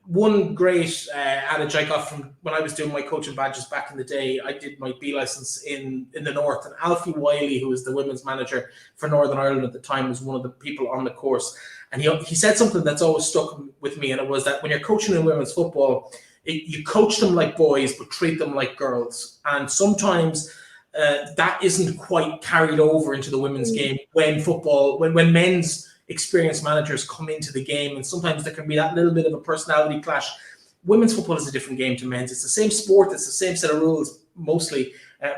one great adage I got from when I was doing my coaching badges back in the day, I did my B license in the North, and Alfie Wiley, who was the women's manager for Northern Ireland at the time, was one of the people on the course. And he said something that's always stuck with me, and it was that when you're coaching in women's football, you coach them like boys, but treat them like girls. And sometimes that isn't quite carried over into the women's game when men's experienced managers come into the game, and sometimes there can be that little bit of a personality clash. Women's football is a different game to men's. It's the same sport, it's the same set of rules mostly,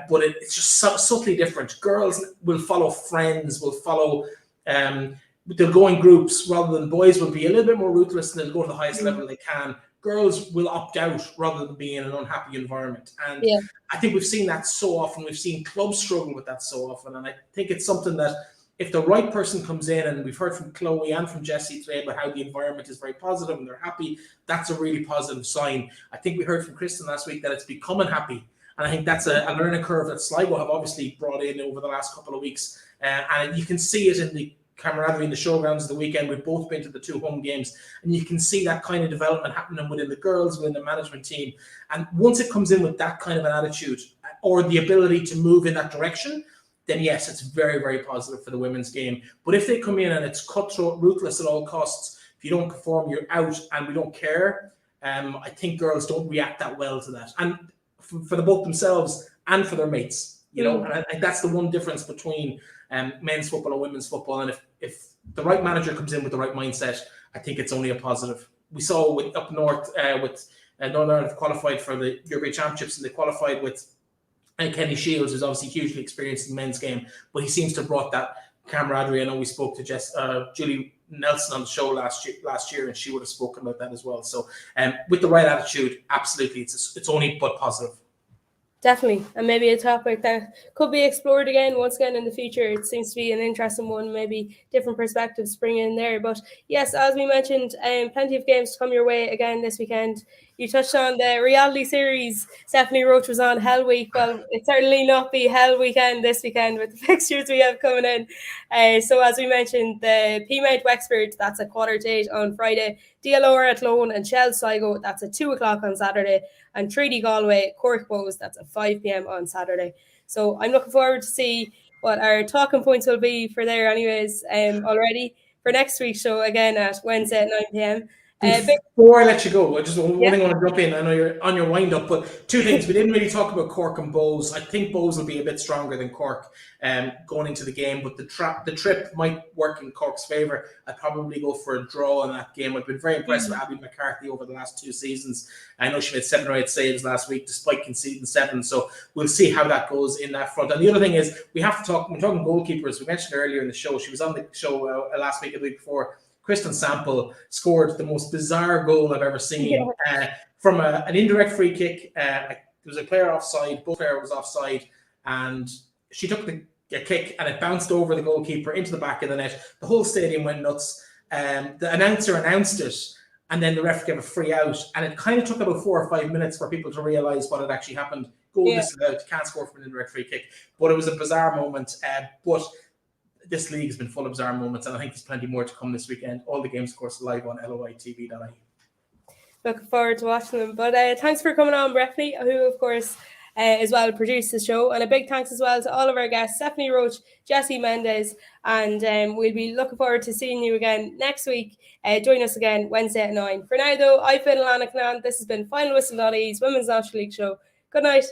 but it's just subtly different. Girls will follow friends, will follow, they'll go in groups rather than boys will be a little bit more ruthless and they'll go to the highest level they can. Girls will opt out rather than be in an unhappy environment. And I think we've seen that so often. We've seen clubs struggle with that so often. And I think it's something that if the right person comes in, and we've heard from Chloe and from Jessie today about how the environment is very positive and they're happy, that's a really positive sign. I think we heard from Kristen last week that it's becoming happy. And I think that's a learning curve that Sligo have obviously brought in over the last couple of weeks. And you can see it in the camaraderie in the showgrounds of the weekend. We've both been to the 2 home games, and you can see that kind of development happening within the girls, within the management team. And once it comes in with that kind of an attitude or the ability to move in that direction, then yes, it's very, very positive for the women's game. But if they come in and it's cutthroat, ruthless at all costs, if you don't perform, you're out and we don't care, I think girls don't react that well to that. And for both themselves and for their mates, you know, and I think that's the one difference between men's football and women's football. And if the right manager comes in with the right mindset, I think it's only a positive. We saw up north with Northern Ireland qualified for the European Championships, and they qualified with Kenny Shields, who's obviously hugely experienced in the men's game, but he seems to have brought that camaraderie. I know we spoke to Julie Nelson on the show last year, and she would have spoken about that as well. So with the right attitude, absolutely, it's only but positive. Definitely, and maybe a topic that could be explored once again in the future. It seems to be an interesting one, maybe different perspectives bring in there. But yes, as we mentioned, plenty of games to come your way again this weekend. You touched on the reality series. Stephanie Roche was on Hell Week. Well, it certainly not be Hell Weekend this weekend with the fixtures we have coming in. So as we mentioned, the Peamount Wexford, that's at 7:15 on Friday. DLR at Lone and Shell Sligo, that's at 2:00 on Saturday. And Treaty Galway, Cork Bows, that's at 5 p.m. on Saturday. So I'm looking forward to see what our talking points will be for there anyways already for next week's show, again at Wednesday at 9 p.m. Before I let you go, I just one thing I want to jump in. I know you're on your wind up, but 2 things. We didn't really talk about Cork and Bows. I think Bows will be a bit stronger than Cork going into the game, but the trip might work in Cork's favour. I'd probably go for a draw in that game. I've been very impressed with Savannah McCarthy over the last 2 seasons. I know she made 7 or 8 saves last week despite conceding 7, so we'll see how that goes in that front. And the other thing is, we have to talk, we're talking goalkeepers. We mentioned earlier in the show, she was on the show last week or the week before. Kristen Sample scored the most bizarre goal I've ever seen from an indirect free kick. There was a player offside, both player was offside, and she took the kick and it bounced over the goalkeeper into the back of the net. The whole stadium went nuts. The announcer announced it, and then the ref gave a free out, and it kind of took about 4 or 5 minutes for people to realise what had actually happened. goal disallowed, you can't score from an indirect free kick. But it was a bizarre moment. But this league has been full of bizarre moments, and I think there's plenty more to come this weekend. All the games, of course, live on LOITV.ie. Looking forward to watching them. But thanks for coming on, Breffney, who, of course, as well produced the show. And a big thanks as well to all of our guests, Stephanie Roche, Jessie Mendez, and we'll be looking forward to seeing you again next week. Join us again Wednesday at 9. For now, though, I've been Alana Canaan. This has been FinalWhistle.ie's Women's National League show. Good night.